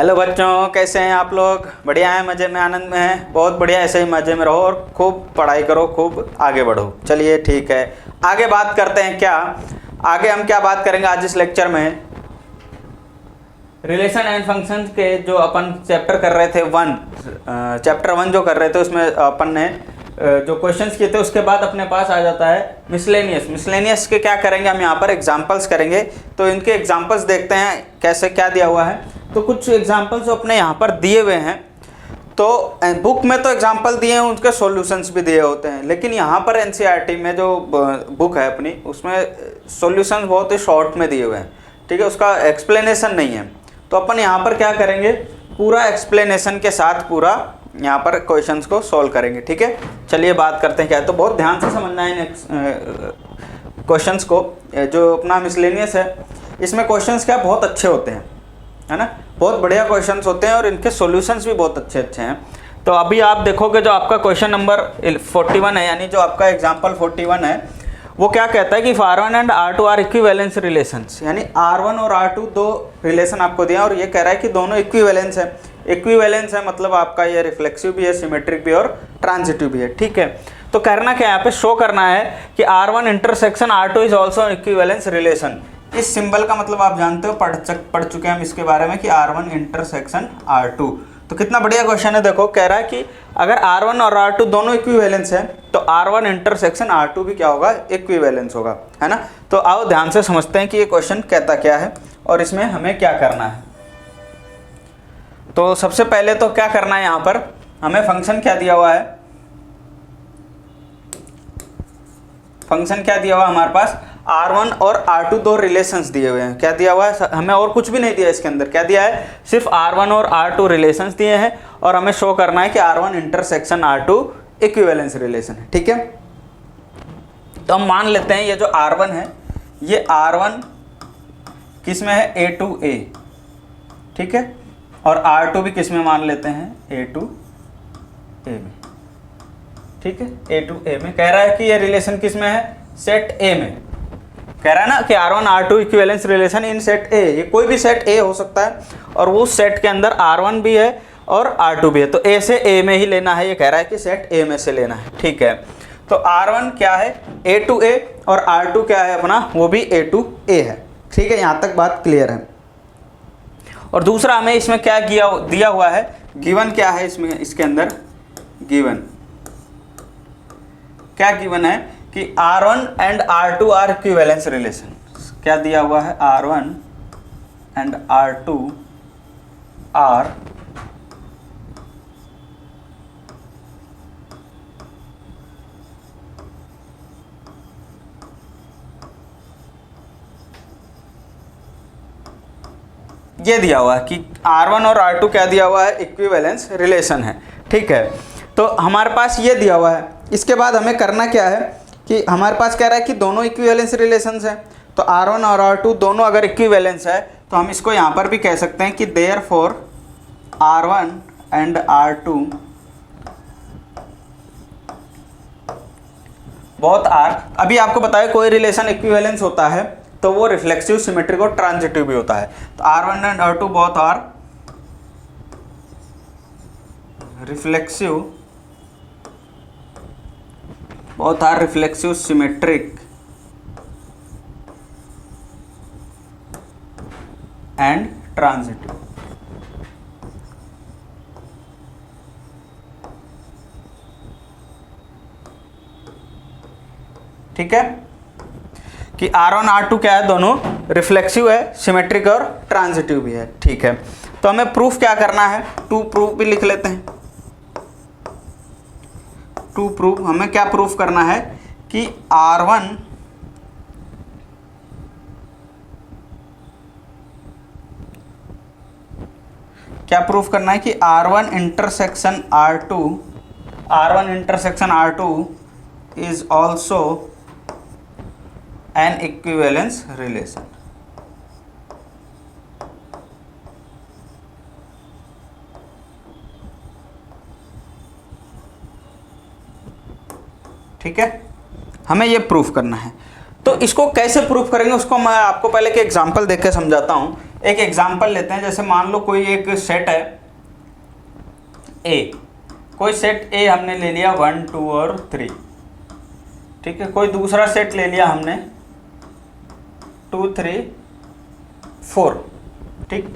Hello बच्चों, कैसे हैं आप लोग? बढ़िया हैं, मज़े में, आनंद में हैं? बहुत बढ़िया, ऐसे ही मज़े में रहो और खूब पढ़ाई करो, खूब आगे बढ़ो। चलिए ठीक है, आगे बात करते हैं। आगे हम क्या बात करेंगे आज इस लेक्चर में? रिलेशन एंड फंक्शन के जो अपन चैप्टर कर रहे थे चैप्टर 1 जो कर रहे थे, उसमें अपन ने जो क्वेश्चंस किए थे उसके बाद अपने पास आ जाता है मिसलेनियस के क्या करेंगे हम यहाँ पर एग्जांपल्स करेंगे। तो इनके एग्जांपल्स देखते हैं कैसे क्या दिया हुआ है। तो कुछ एग्जांपल्स अपने यहाँ पर दिए हुए हैं। तो बुक में तो एग्जांपल दिए हैं, उनके सॉल्यूशंस भी दिए होते हैं, लेकिन यहाँ पर एनसीईआरटी में जो बुक है अपनी, उसमें सॉल्यूशंस बहुत ही शॉर्ट में दिए हुए हैं। ठीक है, उसका एक्सप्लेनेशन नहीं है। तो अपन यहाँ पर क्या करेंगे, पूरा एक्सप्लेनेशन के साथ पूरा यहाँ पर क्वेश्चंस को सॉल्व करेंगे। ठीक है, चलिए बात करते हैं क्या है। तो बहुत ध्यान से समझना है इन क्वेश्चंस को। जो अपना मिसलेनियस है, इसमें क्वेश्चंस क्या बहुत अच्छे होते हैं, है ना, बहुत बढ़िया क्वेश्चंस होते हैं और इनके सॉल्यूशंस भी बहुत अच्छे अच्छे हैं। तो अभी आप देखोगे जो आपका क्वेश्चन नंबर 41 है, यानी जो आपका एग्जाम्पल 41 है, वो क्या कहता है कि R1 and R2 are equivalence relations, यानी R1 और R2 दो रिलेशन आपको दिया और ये कह रहा है कि दोनों इक्विवेलेंस है। इक्विवेलेंस है मतलब आपका ये रिफ्लेक्सिव भी है, सिमेट्रिक भी और ट्रांजिटिव भी है। ठीक है, तो करना क्या है, यहाँ पे शो करना है कि R1 intersection R2 is also equivalence relation. इस सिंबल का मतलब आप जानते हो, पढ़ चुके हैं हम इसके बारे में कि R1 इंटरसेक्शन R2। तो कितना बढ़िया क्वेश्चन है। देखो, कह रहा है कि अगर R1 और R2 दोनों इक्विवेलेंस है तो R1 इंटरसेक्शन R2 भी क्या होगा, इक्विवेलेंस होगा, है ना। तो आओ ध्यान से समझते हैं कि ये क्वेश्चन कहता क्या है और इसमें हमें क्या करना है। तो सबसे पहले तो क्या करना है, यहाँ पर हमें फंक्शन क्या दिया हुआ है, फंक्शन क्या दिया हुआ है हमारे पास, R1 और R2 दो रिलेशंस दिए हुए हैं। क्या दिया हुआ है, हमें और कुछ भी नहीं दिया इसके अंदर। क्या दिया है, सिर्फ R1 और R2 रिलेशंस दिए हैं और हमें शो करना है कि R1 intersection R2 equivalence relation है। ठीक है, तो हम मान लेते हैं ये जो R1 है, ये R1 किस में है, A टू A, ठीक है, और R2 भी किस में मान लेते हैं, A टू A में। ठीक है, A टू A में कह रहा है कि ये रिलेशन किस में है, सेट A में। कह रहा है ना कि R1 R2 equivalence relation in set A। ये कोई भी सेट A हो सकता है और वो सेट के अंदर R1 भी है और R2 भी है, तो A से A में ही लेना है। ये कह रहा है कि सेट A में से लेना है। ठीक है, तो R1 क्या है, A टू A, और R2 क्या है अपना, वो भी A टू A है। ठीक है, यहाँ तक बात क्लियर है। और दूसरा हमें इसमें क्या दिया हुआ है, गिवन क्या है इसमें, इसके अंदर गिवन क्या गिवन है कि R1 and R2 are equivalence relation. क्या दिया हुआ है, R1 एंड R2 आर ये दिया हुआ है कि R1 और R2 क्या दिया हुआ है, इक्विवेलेंस रिलेशन है। ठीक है, तो हमारे पास ये दिया हुआ है। इसके बाद हमें करना क्या है कि हमारे पास कह रहा है कि दोनों इक्विवेलेंस रिलेशंस हैं। तो R1 और R2 दोनों अगर इक्विवेलेंस है तो हम इसको यहाँ पर भी कह सकते हैं कि therefore R1 and R2 both are. अभी आपको बताया कोई रिलेशन इक्विवेलेंस होता है तो वो रिफ्लेक्सिव, सिमेट्रिक और ट्रांजिटिव भी होता है। तो R1 and R2 both are reflexive, both are reflexive, symmetric and transitive. ठीक है, कि R1 R2 क्या है, दोनों रिफ्लेक्सिव है, सिमेट्रिक और ट्रांजिटिव भी है। ठीक है, तो हमें प्रूफ क्या करना है, टू प्रूफ भी लिख लेते हैं। टू प्रूफ, हमें क्या प्रूफ करना है कि R1 क्या प्रूफ करना है कि R1 intersection R2 is also an equivalence relation. ठीक है, हमें ये प्रूफ करना है। तो इसको कैसे प्रूफ करेंगे उसको मैं आपको पहले के एग्जांपल देख के समझाता हूँ एक एग्जांपल लेते हैं, जैसे मान लो कोई एक सेट है ए, कोई सेट ए हमने ले लिया 1 2 और 3, ठीक है। कोई दूसरा सेट ले लिया हमने 2 3 4, ठीक,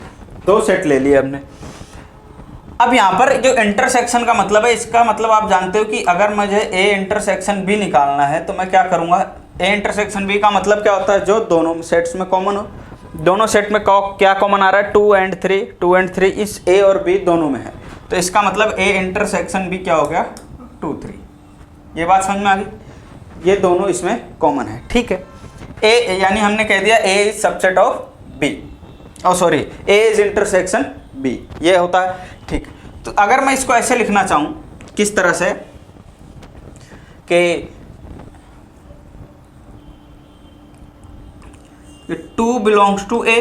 2 सेट ले लिए हमने। अब यहाँ पर जो इंटरसेक्शन का मतलब है, इसका मतलब आप जानते हो कि अगर मुझे ए इंटरसेक्शन बी निकालना है तो मैं क्या करूँगा, ए इंटरसेक्शन बी का मतलब क्या होता है, जो दोनों सेट्स में कॉमन हो। दोनों सेट में क्या कॉमन आ रहा है, 2 and 3, 2 and 3 इस ए और बी दोनों में है, तो इसका मतलब ए इंटरसेक्शन बी क्या हो गया, 2 3। ये बात समझ में आ गई, ये दोनों इसमें कॉमन है, ठीक है। ए यानी हमने कह दिया A is subset of B, और sorry A is intersection B, ये होता है, ठीक। तो अगर मैं इसको ऐसे लिखना चाहूँ, किस तरह से कि 2 belongs to A,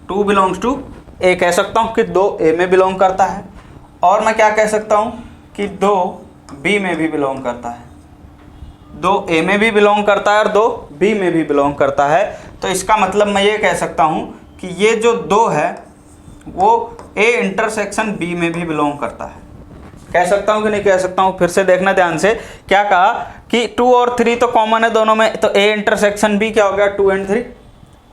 2 belongs to A कह सकता हूँ कि 2 ए में बिलोंग करता है, और मैं क्या कह सकता हूँ कि 2 बी में भी बिलोंग करता है, 2 ए में भी बिलोंग करता है और 2 बी में भी बिलोंग करता है। तो इसका मतलब मैं ये कह सकता हूँ कि ये जो 2 है वो ए इंटरसेक्शन बी में भी बिलोंग करता है। कह सकता हूँ कि नहीं कह सकता हूँ, फिर से देखना ध्यान से। क्या कहा कि 2 और 3 तो कॉमन है दोनों में, तो ए इंटरसेक्शन बी क्या हो गया, 2 and 3,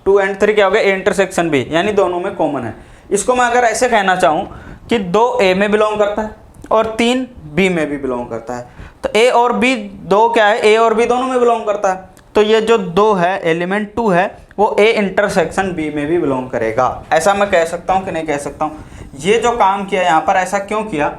2 and 3 क्या हो गया, ए इंटरसेक्शन बी, यानी दोनों में कॉमन है। इसको मैं अगर ऐसे कहना चाहूँ कि 2 ए में बिलोंग करता है और 3 बी में भी बिलोंग करता है, तो ए और बी 2 क्या है, ए और बी दोनों में बिलोंग करता है, तो ये जो 2 है, एलिमेंट 2 है, वो ए इंटरसेक्शन बी में भी बिलोंग करेगा। ऐसा मैं कह सकता हूँ कि नहीं कह सकता हूँ। ये जो काम किया यहाँ पर, ऐसा क्यों किया,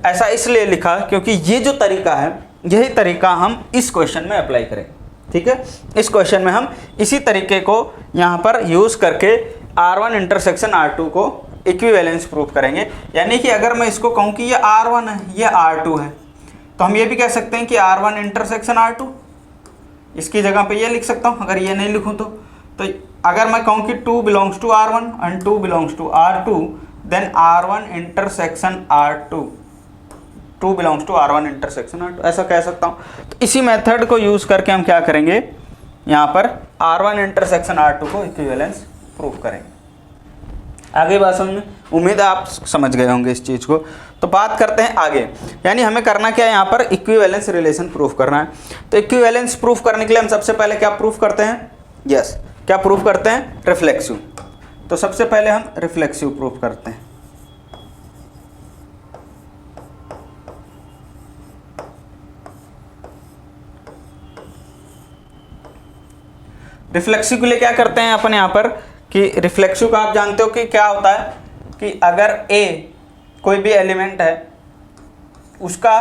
ऐसा इसलिए लिखा क्योंकि ये जो तरीका है, यही तरीका हम इस क्वेश्चन में अप्लाई करें, ठीक है। इस क्वेश्चन में हम इसी तरीके को यहाँ पर यूज़ करके R1 इंटरसेक्शन R2 को इक्विवेलेंस प्रूफ करेंगे। यानी कि अगर मैं इसको कहूँ कि ये R1 है, ये R2 है, तो हम ये भी कह सकते हैं कि R1 इंटरसेक्शन R2, इसकी जगह पे ये लिख सकता हूँ। अगर ये नहीं लिखूँ तो अगर मैं कहूँ कि 2 belongs to R1 and 2 belongs to R2, then R1 intersection R2, 2 belongs to R1 intersection R2, ऐसा कह सकता हूँ। तो इसी मेथड को यूज़ करके हम क्या करेंगे, यहाँ पर R1 इंटरसेक्शन R2 को इक्विवेलेंस प्रूफ करेंगे। आगे बात समझ में, उम्मीद है आप समझ गए होंगे इस चीज़ को। तो बात करते हैं आगे, यानी हमें करना क्या है, यहाँ पर इक्विवेलेंस रिलेशन प्रूफ करना है। तो इक्विवेलेंस प्रूफ करने के लिए हम सबसे पहले क्या प्रूफ करते हैं, यस, क्या प्रूफ करते हैं, रिफ्लेक्सिव। तो सबसे पहले हम रिफ्लेक्सिव प्रूफ करते हैं। रिफ्लेक्सिव के लिए क्या करते हैं अपन यहाँ पर कि रिफ्लेक्सिव का आप जानते हो कि क्या होता है कि अगर ए कोई भी एलिमेंट है उसका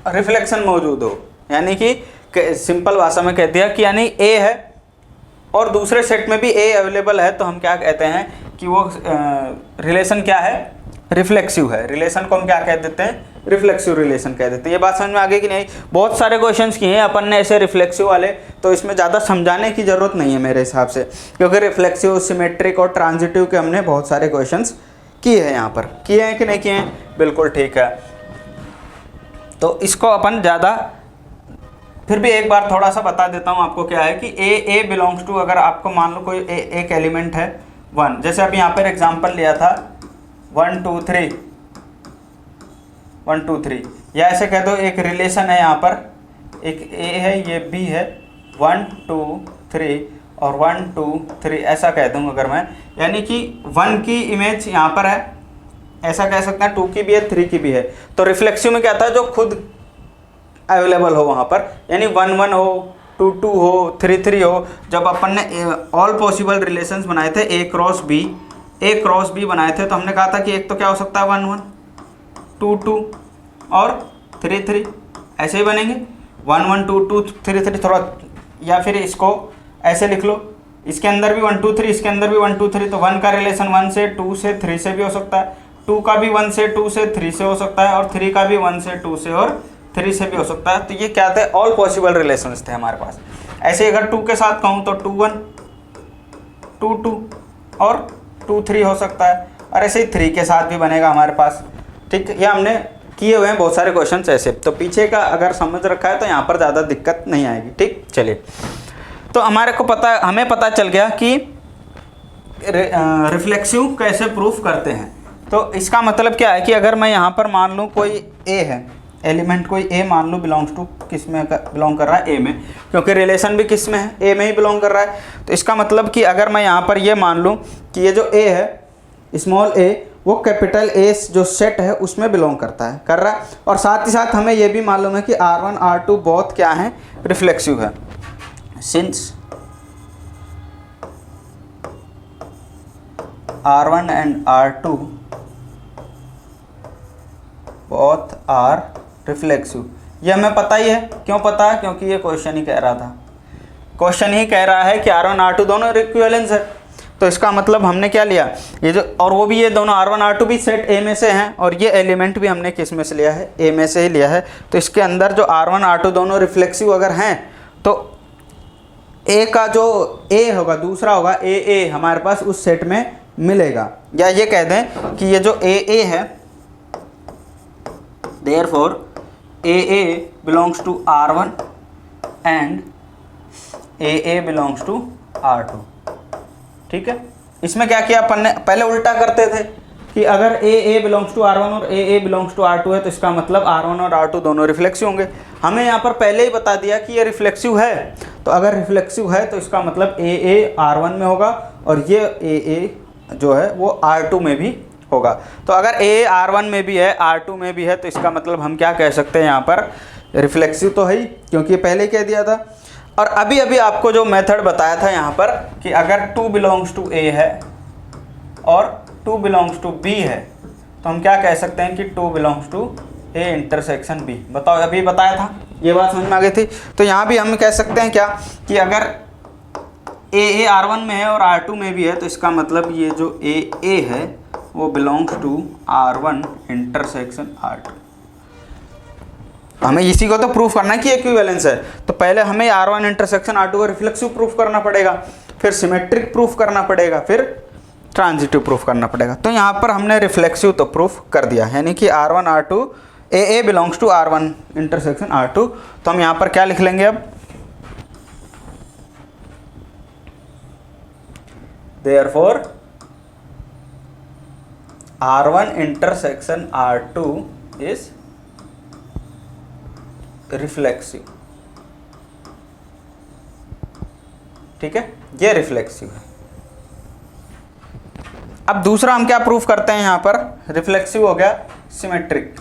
रिफ्लेक्शन मौजूद हो, यानी कि सिंपल भाषा में कह दिया कि यानी ए है और दूसरे सेट में भी ए अवेलेबल है, तो हम क्या कहते हैं कि वो रिलेशन क्या है, रिफ्लेक्सिव है। रिलेशन को हम क्या कह देते हैं, रिफ्लेक्सिव रिलेशन कह देते हैं। ये बात समझ में आ गई कि नहीं। बहुत सारे क्वेश्चंस किए हैं अपन ने ऐसे रिफ्लेक्सिव वाले, तो इसमें ज़्यादा समझाने की ज़रूरत नहीं है मेरे हिसाब से, क्योंकि रिफ्लेक्सिव, सिमेट्रिक और ट्रांजिटिव के हमने बहुत सारे क्वेश्चंस किए हैं। यहाँ पर किए हैं कि नहीं किए हैं, बिल्कुल ठीक है। तो इसको अपन ज़्यादा, फिर भी एक बार थोड़ा सा बता देता हूँ आपको क्या है कि ए बिलोंग्स टू, अगर आपको मान लो कोई एक एलिमेंट है 1, जैसे अभी यहाँ पर एग्जाम्पल लिया था 1 2 3 1 2 3, या ऐसे कह दो एक रिलेशन है, यहाँ पर एक ए है, ये बी है, 1 2 3 और 1 2 3 ऐसा कह दूँ अगर मैं, यानी कि 1 की इमेज यहाँ पर है, ऐसा कह सकते हैं 2 की भी है, 3 की भी है। तो रिफ्लेक्सिव में क्या था, जो खुद अवेलेबल हो वहाँ पर, यानी 1 1 हो, 2 2 हो, 3 3 हो। जब अपन ने ऑल पॉसिबल रिलेशंस बनाए थे ए क्रॉस बी बनाए थे, तो हमने कहा था कि एक तो क्या हो सकता है 1 1, 2 2 और 3 3, ऐसे ही बनेंगे 1 1 2 2 3 3 थोड़ा, या फिर इसको ऐसे लिख लो, इसके अंदर भी 1 2 3, इसके अंदर भी 1 2 3, तो 1 का रिलेशन 1 से 2 से 3 से भी हो सकता है, 2 का भी 1 से 2 से 3 से हो सकता है, और 3 का भी 1 से 2 से और 3 से भी हो सकता है। तो ये क्या थे, ऑल पॉसिबल रिलेशंस थे हमारे पास। ऐसे अगर 2 के साथ कहूँ तो 2 1 2 2 और 2 3 हो सकता है, और ऐसे ही 3 के साथ भी बनेगा हमारे पास। ठीक, ये हमने किए हुए हैं बहुत सारे क्वेश्चन ऐसे, तो पीछे का अगर समझ रखा है तो यहाँ पर ज़्यादा दिक्कत नहीं आएगी। ठीक, चलिए, तो हमें पता चल गया कि रिफ्लेक्सिव कैसे प्रूफ करते हैं। तो इसका मतलब क्या है कि अगर मैं यहाँ पर मान लूँ कोई ए है, एलिमेंट कोई ए मान लूँ बिलोंग्स टू, किस में बिलोंग कर रहा है, ए में, क्योंकि रिलेशन भी किस में है, ए में ही बिलोंग कर रहा है। तो इसका मतलब कि अगर मैं यहाँ पर ये मान लूँ कि ये जो ए है स्मॉल ए, वो कैपिटल ए जो सेट है उसमें बिलोंग करता है, कर रहा है, और साथ ही साथ हमें ये भी मालूम है कि R1 R2 बोथ क्या हैं, रिफ्लेक्सिव है। Since R1 and R2 both are reflexive, ये हमें पता ही है। क्यों पता है? क्योंकि ये क्वेश्चन ही कह रहा था, क्वेश्चन ही कह रहा है कि R1 R2 दोनों इक्विवेलेंस है। तो इसका मतलब हमने क्या लिया, ये जो, और वो भी ये दोनों R1 R2 भी सेट ए में से हैं, और ये एलिमेंट भी हमने किस में से लिया है, ए में से ही लिया है। तो इसके अंदर जो R1 R2 दोनों रिफ्लेक्सिव अगर हैं, तो ए का जो ए होगा दूसरा होगा ए हमारे पास उस सेट में मिलेगा। या ये कह दें कि ये जो ए है, therefore AA belongs to R1 and AA belongs to R2। ठीक है, इसमें क्या किया अपन ने, पहले उल्टा करते थे कि अगर AA belongs to R1 और AA belongs to R2 है तो इसका मतलब R1 और R2 दोनों रिफ्लेक्सिव होंगे। हमें यहाँ पर पहले ही बता दिया कि ये रिफ्लेक्सिव है, तो अगर रिफ्लेक्सिव है तो इसका मतलब AA R1 में होगा और ये AA जो है वो R2 में भी होगा। तो अगर A R1 में भी है, R2 में भी है, तो इसका मतलब हम क्या कह सकते हैं, यहाँ पर रिफ्लेक्सिव तो है ही, क्योंकि ये पहले कह दिया था। और अभी अभी आपको जो मेथड बताया था यहाँ पर कि अगर 2 बिलोंग्स टू A है और 2 बिलोंग्स टू B है, तो हम क्या कह सकते हैं कि 2 belongs to A intersection B। बताओ, अभी बताया था, ये बात समझ में आ गई थी। तो यहाँ भी हम कह सकते हैं क्या कि अगर AA R1 में है और R2 में भी है, तो इसका मतलब ये जो AA है वो belongs to R1 intersection R2। हमें इसी को तो प्रूफ करना है कि इक्विवेलेंस है। तो पहले हमें R1 इंटरसेक्शन R2 को रिफ्लेक्सिव प्रूफ करना पड़ेगा, फिर सिमेट्रिक प्रूफ करना पड़ेगा, फिर ट्रांजिटिव प्रूफ करना पड़ेगा। तो यहाँ पर हमने रिफ्लेक्सिव तो प्रूफ कर दिया, यानी कि R1 R2 AA belongs to R1 intersection R2। तो हम यहाँ पर क्या लिख लेंगे अब, therefore R1 intersection R2 is reflexive. ठीक है, ये रिफ्लेक्सिव है। अब दूसरा हम क्या प्रूफ करते हैं, यहां पर रिफ्लेक्सिव हो गया, सिमेट्रिक।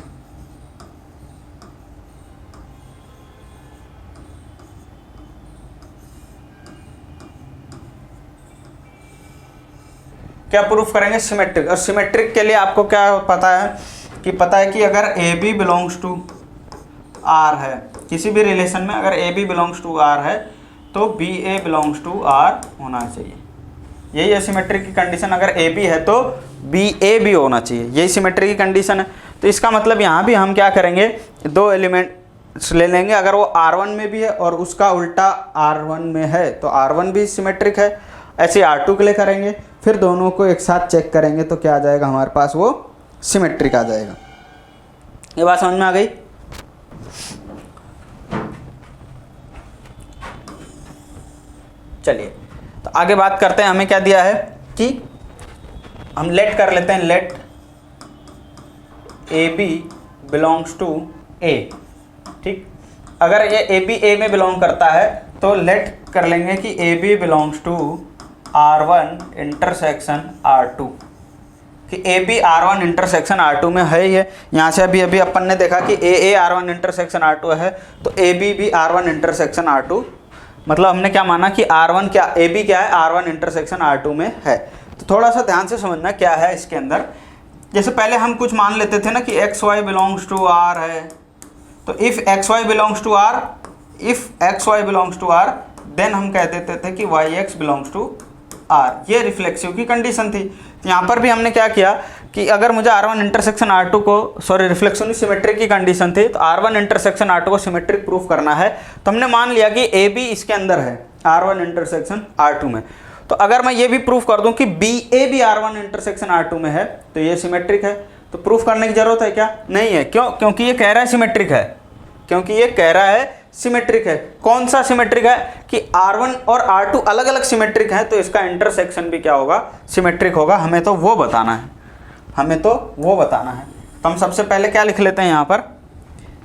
क्या प्रूफ करेंगे, सिमेट्रिक। और सिमेट्रिक के लिए आपको क्या पता है कि अगर A B belongs to R है, किसी भी रिलेशन में अगर A B belongs to R है तो B A belongs to R होना चाहिए। यही है सिमेट्रिक की कंडीशन। अगर ए बी है तो बी ए भी होना चाहिए, यही सिमेट्रिक की कंडीशन है। तो इसका मतलब यहाँ भी हम क्या करेंगे, दो एलिमेंट्स ले लेंगे, अगर वो R1 में भी है और उसका उल्टा R1 में है तो R1 भी सिमेट्रिक है। ऐसे R2 के लिए करेंगे, फिर दोनों को एक साथ चेक करेंगे तो क्या आ जाएगा हमारे पास, वो सिमेट्रिक आ जाएगा। ये बात समझ में आ गई। चलिए तो आगे बात करते हैं। हमें क्या दिया है कि हम लेट कर लेते हैं, let A B belongs to A. ठीक, अगर ये ए बी ए में बिलोंग करता है तो लेट कर लेंगे कि A B belongs to R1 intersection R2, कि A B R1 intersection R2 में है ही है। यहाँ से अभी अभी अपन ने देखा कि ए R1 इंटरसेक्शन R2 है, तो ए बी भी R1 इंटरसेक्शन R2, मतलब हमने क्या माना कि R1 क्या, ए बी क्या है, R1 इंटरसेक्शन R2 में है। तो थोड़ा सा ध्यान से समझना क्या है इसके अंदर। जैसे पहले हम कुछ मान लेते थे ना कि x Y belongs to R है, तो if x Y belongs to R, if x Y belongs to R, then हम कह देते थे कि y x belongs to R। ये रिफ्लेक्सिव की कंडीशन थी। तो यहाँ पर भी हमने क्या किया कि अगर मुझे R1 इंटरसेक्शन R2 को, सॉरी रिफ्लेक्शन सिमेट्रिक की कंडीशन थी, तो R1 इंटरसेक्शन R2 को सिमेट्रिक प्रूफ करना है। तो हमने मान लिया कि ए बी इसके अंदर है R1 इंटरसेक्शन R2 में। तो अगर मैं ये भी प्रूफ कर दूं कि बी ए भी R1 इंटरसेक्शन R2 में है तो ये सिमेट्रिक है। तो प्रूफ करने की जरूरत है क्या? नहीं है। क्यों? क्योंकि ये कह रहा है सिमेट्रिक है, क्योंकि ये कह रहा है सिमेट्रिक है। कौन सा सिमेट्रिक है कि R1 और R2 अलग अलग सिमेट्रिक है, तो इसका इंटरसेक्शन भी क्या होगा, सिमेट्रिक होगा। हमें तो वो बताना है, हमें तो वो बताना है। तो हम सबसे पहले क्या लिख लेते हैं यहाँ पर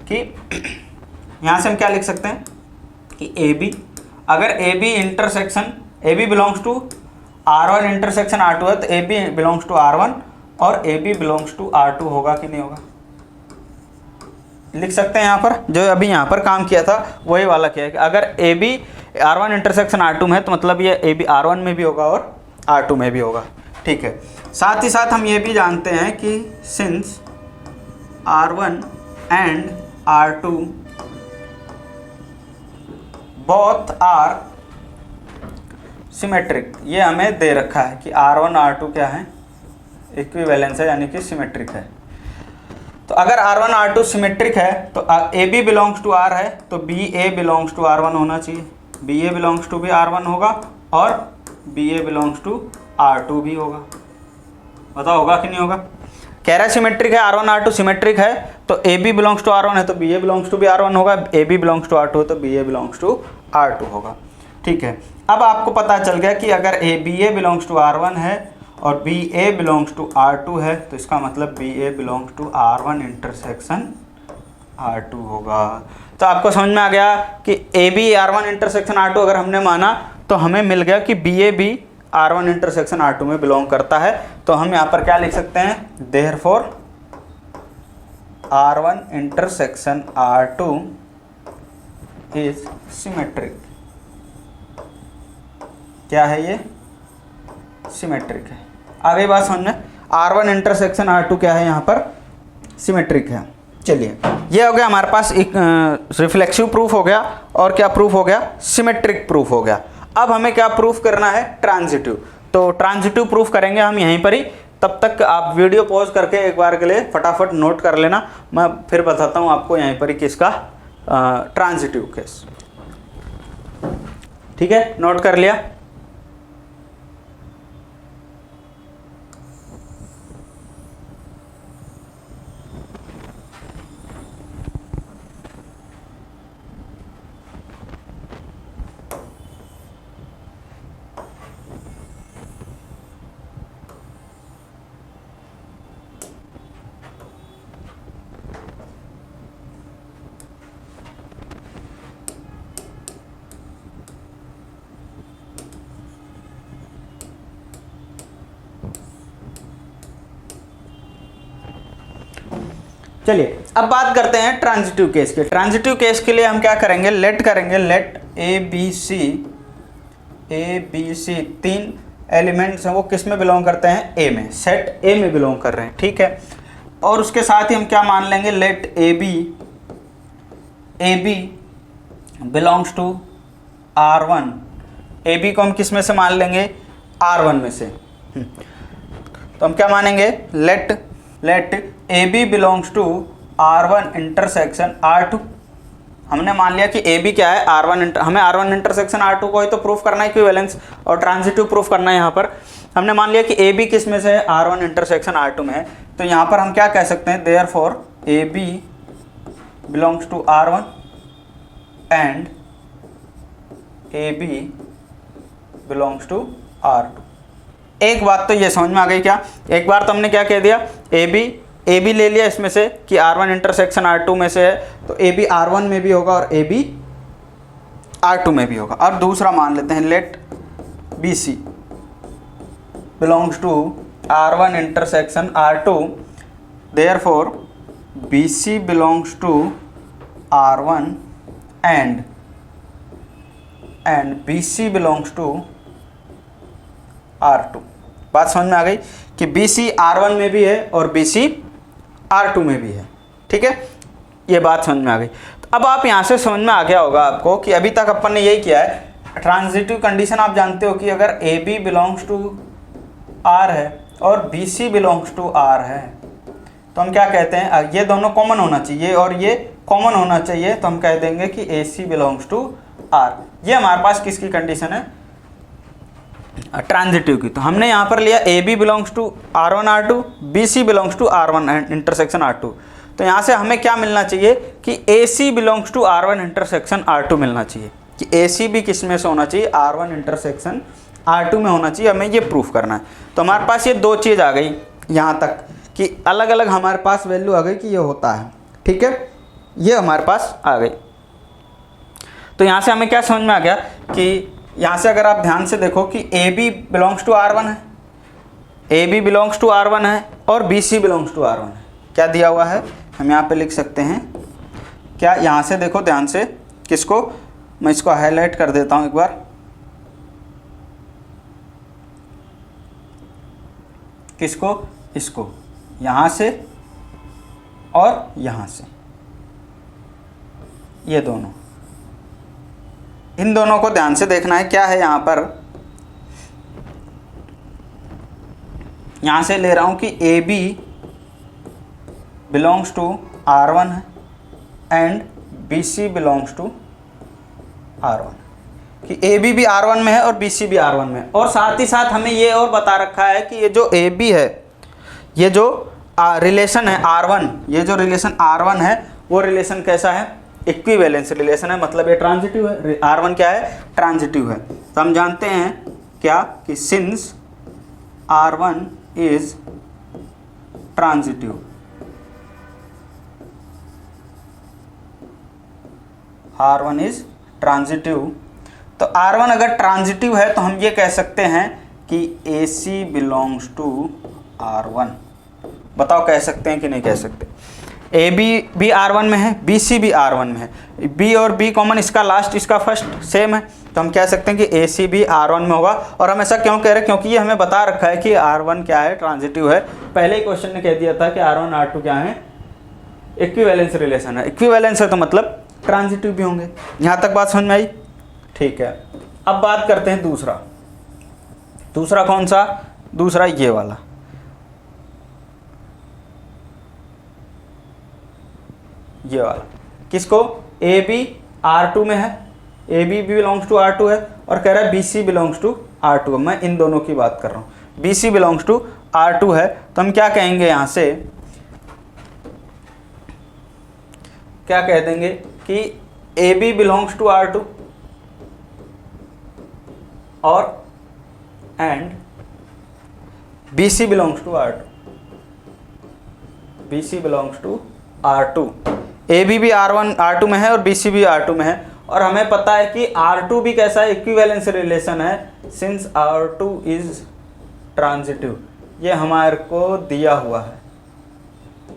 कि यहाँ से हम क्या लिख सकते हैं कि AB, अगर AB intersection AB belongs to R1 intersection R2 है, तो AB बिलोंग्स टू R1 और AB बिलोंग्स टू R2 होगा कि नहीं होगा। लिख सकते हैं यहाँ पर, जो अभी यहाँ पर काम किया था वही वाला किया है कि अगर AB R1 इंटरसेक्शन R2 में है, तो मतलब ये AB R1 में भी होगा और R2 में भी होगा। ठीक है, साथ ही साथ हम ये भी जानते हैं कि since R1 and R2 both are symmetric, ये हमें दे रखा है कि R1 R2 क्या है, इक्विवेलेंस है, यानी कि सिमेट्रिक है। तो अगर R1 R2 सिमेट्रिक है तो AB बिलोंग्स टू R है, तो BA बिलोंग्स टू R1 होना चाहिए, BA बिलोंग्स टू भी R1 होगा और BA बिलोंग्स टू R2 भी होगा। बताओ होगा कि नहीं होगा। कह रहा है सिमेट्रिक है, R1 R2 सिमेट्रिक है, तो AB बिलोंग्स टू R1 है तो BA बिलोंग्स टू भी R1 होगा, AB बिलोंग्स टू R2 है तो BA बिलोंग्स टू R2 होगा। ठीक है, अब आपको पता चल गया कि अगर BA बिलोंग्स टू R1 है और BA बिलोंग्स टू R2 है, तो इसका मतलब BA belongs to R1 intersection R2 होगा। तो आपको समझ में आ गया कि AB R1 इंटरसेक्शन R2 अगर हमने माना तो हमें मिल गया कि BA भी R1 इंटरसेक्शन R2 में बिलोंग करता है। तो हम यहाँ पर क्या लिख सकते हैं, therefore R1 intersection R2 is symmetric. क्या है ये, सिमेट्रिक है। आगे बात समझ में, R1 इंटरसेक्शन R2 क्या है यहाँ पर, सिमेट्रिक है। चलिए, ये हो गया हमारे पास एक रिफ्लेक्सिव प्रूफ हो गया, और क्या प्रूफ हो गया, सिमेट्रिक प्रूफ हो गया। अब हमें क्या प्रूफ करना है, ट्रांजिटिव। तो ट्रांजिटिव प्रूफ करेंगे हम यहीं पर ही। तब तक आप वीडियो पॉज करके एक बार के लिए फटाफट नोट कर लेना, मैं फिर बताता हूँ आपको यहीं पर ही किसका ट्रांजिटिव केस। ठीक है, नोट कर लिया। चलिए, अब बात करते हैं ट्रांजिटिव केस के। ट्रांजिटिव केस के लिए हम क्या करेंगे, लेट करेंगे, लेट ए बी सी तीन एलिमेंट्स हैं, वो किस में बिलोंग करते हैं, ए में, सेट ए में बिलोंग कर रहे हैं। ठीक है, और उसके साथ ही हम क्या मान लेंगे, let A B belongs to R1। A B को हम किस में से मान लेंगे, R1 में से। तो हम क्या मानेंगे, let A B belongs to R1 intersection R2। हमने मान लिया कि ए बी क्या है, हमें R1 इंटरसेक्शन R2 को ही तो प्रूफ करना है, इक्विवेलेंस और ट्रांजिटिव प्रूफ करना है। यहाँ पर हमने मान लिया कि ए बी किस में से है, R1 इंटरसेक्शन R2 में है। तो यहाँ पर हम क्या कह सकते हैं, therefore A B belongs to R1 and A B belongs to R2। एक बात तो ये समझ में आ गई क्या, एक बार तो हमने क्या कह दिया, ए बी ले लिया इसमें से कि R1 इंटरसेक्शन R2 में से है, तो ए बी R1 में भी होगा और ए बी R2 में भी होगा। और दूसरा मान लेते हैं, let B C belongs to R1 intersection R2, therefore B C belongs to R1 and B C belongs to R2। बात समझ में आ गई कि BC R1 में भी है और BC R2 में भी है। ठीक है, ये बात समझ में आ गई। तो अब आप यहाँ से समझ में आ गया होगा आपको कि अभी तक अपन ने यही किया है। ट्रांजिटिव कंडीशन आप जानते हो कि अगर AB बिलोंग्स टू R है और BC बिलोंग्स टू R है, तो हम क्या कहते हैं, ये दोनों कॉमन होना चाहिए और ये कॉमन होना चाहिए, तो हम कह देंगे कि AC बिलोंग्स टू R। ये हमारे पास किसकी कंडीशन है, ट्रांजिटिव की। तो हमने यहाँ पर लिया A B belongs to R1 R2, BC belongs to R1 intersection R2। तो यहाँ से हमें क्या मिलना चाहिए कि AC belongs to R1 intersection R2 मिलना चाहिए, कि AC भी किस में से होना चाहिए, R1 इंटरसेक्शन R2 में होना चाहिए। हमें ये प्रूफ करना है। तो हमारे पास ये दो चीज़ आ गई यहाँ तक कि अलग अलग हमारे पास वैल्यू आ गई कि ये होता है, ठीक है, ये हमारे पास आ गई। तो यहाँ से हमें क्या समझ में आ गया कि यहाँ से अगर आप ध्यान से देखो कि AB बिलोंग्स टू R1 है, AB बिलोंग्स टू R1 है और BC बिलोंग्स टू R1 है। क्या दिया हुआ है हम यहाँ पे लिख सकते हैं क्या, यहाँ से देखो ध्यान से, किसको, मैं इसको हाईलाइट कर देता हूँ एक बार, किसको, इसको, यहाँ से और यहाँ से, ये दोनों, इन दोनों को ध्यान से देखना है। क्या है यहाँ पर, यहाँ से ले रहा हूँ कि AB बिलोंग्स टू R1 है and BC belongs to R1, कि AB भी R1 में है और BC भी R1 में है। और साथ ही साथ हमें ये और बता रखा है कि ये जो AB है, ये जो रिलेशन है R1, ये जो रिलेशन R1 है वो रिलेशन कैसा है, इक्विवेलेंस रिलेशन है, मतलब ये ट्रांजिटिव है। R1 क्या है, ट्रांजिटिव है। तो हम जानते हैं क्या कि since R1 is transitive, R1 is transitive, तो R1 अगर ट्रांजिटिव है तो हम ये कह सकते हैं कि AC बिलोंग्स टू R1। बताओ कह सकते हैं कि नहीं कह सकते। AB भी R1 में है, BC भी R1 में है, B और B कॉमन, इसका लास्ट इसका फर्स्ट सेम है, तो हम कह सकते हैं कि AC भी R1 में होगा। और हम ऐसा क्यों कह रहे हैं, क्योंकि ये हमें बता रखा है कि R1 क्या है, ट्रांजिटिव है। पहले ही क्वेश्चन ने कह दिया था कि R1 R2 क्या है, इक्विवेलेंस रिलेशन है। इक्विवेलेंस है तो मतलब ट्रांजिटिव भी होंगे। यहाँ तक बात समझ में आई, ठीक है। अब बात करते हैं दूसरा। दूसरा कौन सा, दूसरा ये वाला, ये वाला, किसको, AB R2 में है, AB भी बिलोंग्स टू R2 है और कह रहा है BC बिलोंग्स टू R2 है। मैं इन दोनों की बात कर रहा हूँ, BC बिलोंग्स टू R2 है, तो हम क्या कहेंगे यहाँ से, क्या कह देंगे कि AB बिलोंग्स टू R2 और and BC belongs to R2, BC belongs to R2। AB भी R2 में है और BC भी R2 में है, और हमें पता है कि R2 भी कैसा है, इक्विवेलेंस रिलेशन है, सिंस R2 इज ट्रांजिटिव। ये हमारे को दिया हुआ है,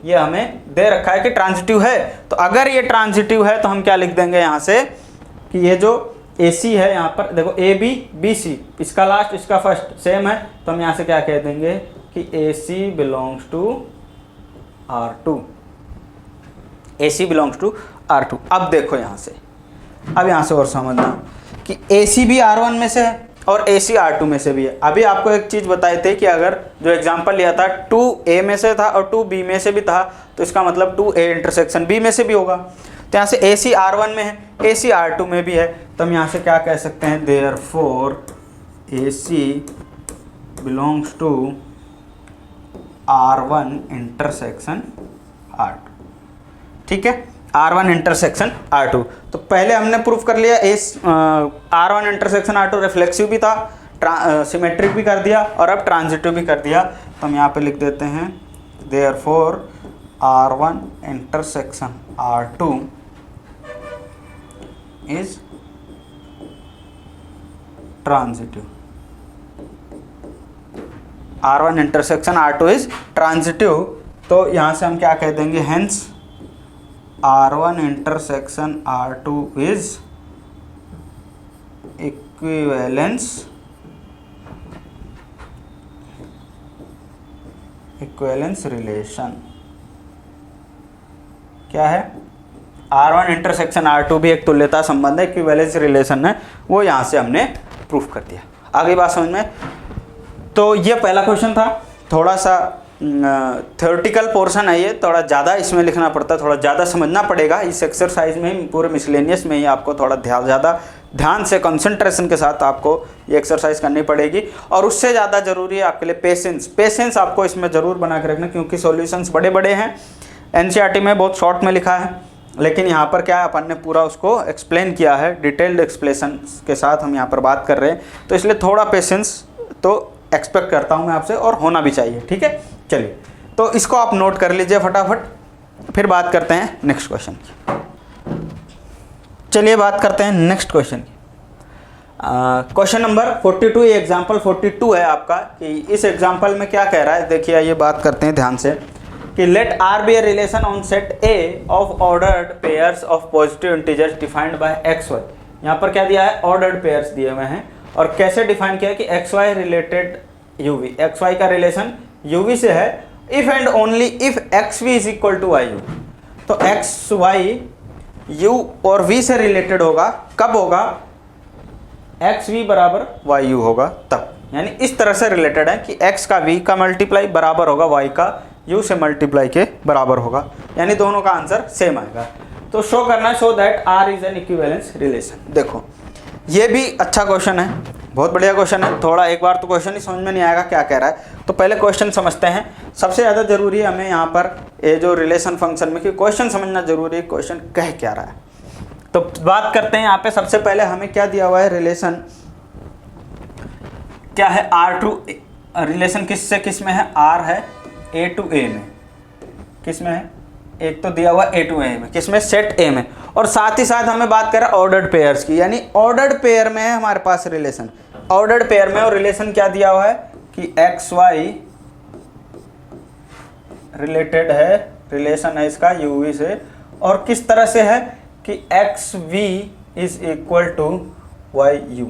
ये हमें दे रखा है कि ट्रांजिटिव है। तो अगर ये ट्रांजिटिव है तो हम क्या लिख देंगे यहाँ से कि ये जो AC है, यहाँ पर देखो AB BC, इसका लास्ट इसका फर्स्ट सेम है, तो हम यहाँ से क्या कह देंगे कि AC belongs to R2, AC belongs to R2। अब देखो यहाँ से, अब यहाँ से और समझना कि AC भी R1 में से है और AC R2 में से भी है। अभी आपको एक चीज़ बताए थे कि अगर जो एग्जांपल लिया था 2A में से था और 2B में से भी था, तो इसका मतलब 2A इंटरसेक्शन B में से भी होगा। तो यहाँ से AC R1 में है, AC R2 में भी है, तो हम यहाँ से क्या कह सकते हैं, therefore AC belongs to R1 intersection R2, ठीक है, R1 इंटरसेक्शन R2। तो पहले हमने प्रूफ कर लिया R1 इंटरसेक्शन R2 रिफ्लेक्सिव भी था, सिमेट्रिक भी कर दिया और अब ट्रांजिटिव भी कर दिया। तो हम यहाँ पे लिख देते हैं therefore R1 intersection R2 is transitive, R1 intersection R2 is transitive. तो यहाँ से हम क्या कह देंगे, hence R1 intersection R2 is equivalence relation. क्या है, R1 इंटरसेक्शन R2 भी एक तुल्यता संबंध है, इक्विवेलेंस रिलेशन है, वो यहाँ से हमने प्रूफ कर दिया। आगे बात समझ में। तो ये पहला क्वेश्चन था, थोड़ा सा थ्योरेटिकल पोर्शन है, ये थोड़ा ज़्यादा इसमें लिखना पड़ता है, थोड़ा ज़्यादा समझना पड़ेगा। इस एक्सरसाइज में ही, पूरे मिसलेनियस में ही आपको थोड़ा ज़्यादा ध्यान से कंसंट्रेशन के साथ आपको ये एक्सरसाइज करनी पड़ेगी। और उससे ज़्यादा ज़रूरी है आपके लिए पेशेंस आपको इसमें ज़रूर बना के रखना, क्योंकि सॉल्यूशंस बड़े बड़े हैं, एनसीईआरटी में बहुत शॉर्ट में लिखा है, लेकिन यहाँ पर क्या है अपन ने पूरा उसको एक्सप्लेन किया है, डिटेल्ड एक्सप्लेनेशन के साथ हम यहाँ पर बात कर रहे हैं, तो इसलिए थोड़ा पेशेंस तो एक्सपेक्ट करता हूँ मैं आपसे, और होना भी चाहिए। ठीक है, चलिए तो इसको आप नोट कर लीजिए फटाफट, फिर बात करते हैं नेक्स्ट क्वेश्चन की। चलिए बात करते हैं नेक्स्ट क्वेश्चन की। क्वेश्चन नंबर 42, ये एग्जाम्पल 42 है आपका, कि इस एग्जाम्पल में क्या कह रहा है, देखिए ये बात करते हैं ध्यान से, कि let R be a relation on set A of ordered pairs of positive integers defined by x y. यहाँ पर क्या दिया है, ऑर्डर्ड पेयर्स दिए हुए हैं, और कैसे डिफाइन किया है कि x y related u v, x y का रिलेशन यू वी से है, if and only if x v is equal to y u. तो एक्स वाई यू और वी से रिलेटेड होगा, कब होगा, एक्स वी बराबर वाई यू होगा तब, यानी इस तरह से रिलेटेड है कि एक्स का वी का मल्टीप्लाई बराबर होगा वाई का यू से मल्टीप्लाई के बराबर होगा, यानी दोनों का आंसर सेम आएगा। तो शो करना है, show that R is an equivalence relation. देखो ये भी अच्छा क्वेश्चन है, बहुत बढ़िया क्वेश्चन है। थोड़ा एक बार तो क्वेश्चन ही समझ में नहीं आएगा क्या कह रहा है, तो पहले क्वेश्चन समझते हैं। सबसे ज़्यादा जरूरी है हमें यहाँ पर ये जो रिलेशन फंक्शन में कि क्वेश्चन समझना जरूरी है, क्वेश्चन कह क्या रहा है। तो बात करते हैं यहाँ पे, सबसे पहले हमें क्या दिया हुआ है, रिलेशन क्या है, आर टू, रिलेशन किस से किस में है, आर है ए टू ए में, किस में है, एक तो दिया हुआ ए टू ए में, किस में, सेट ए में, और साथ ही साथ हमें बात करें ऑर्डर्ड पेयर्स की, यानी ऑर्डर्ड पेयर में है हमारे पास रिलेशन, ऑर्डर्ड पेयर में, और रिलेशन क्या दिया हुआ है कि एक्स वाई रिलेटेड है, रिलेशन है इसका यू वी से, और किस तरह से है कि x v is equal to y u.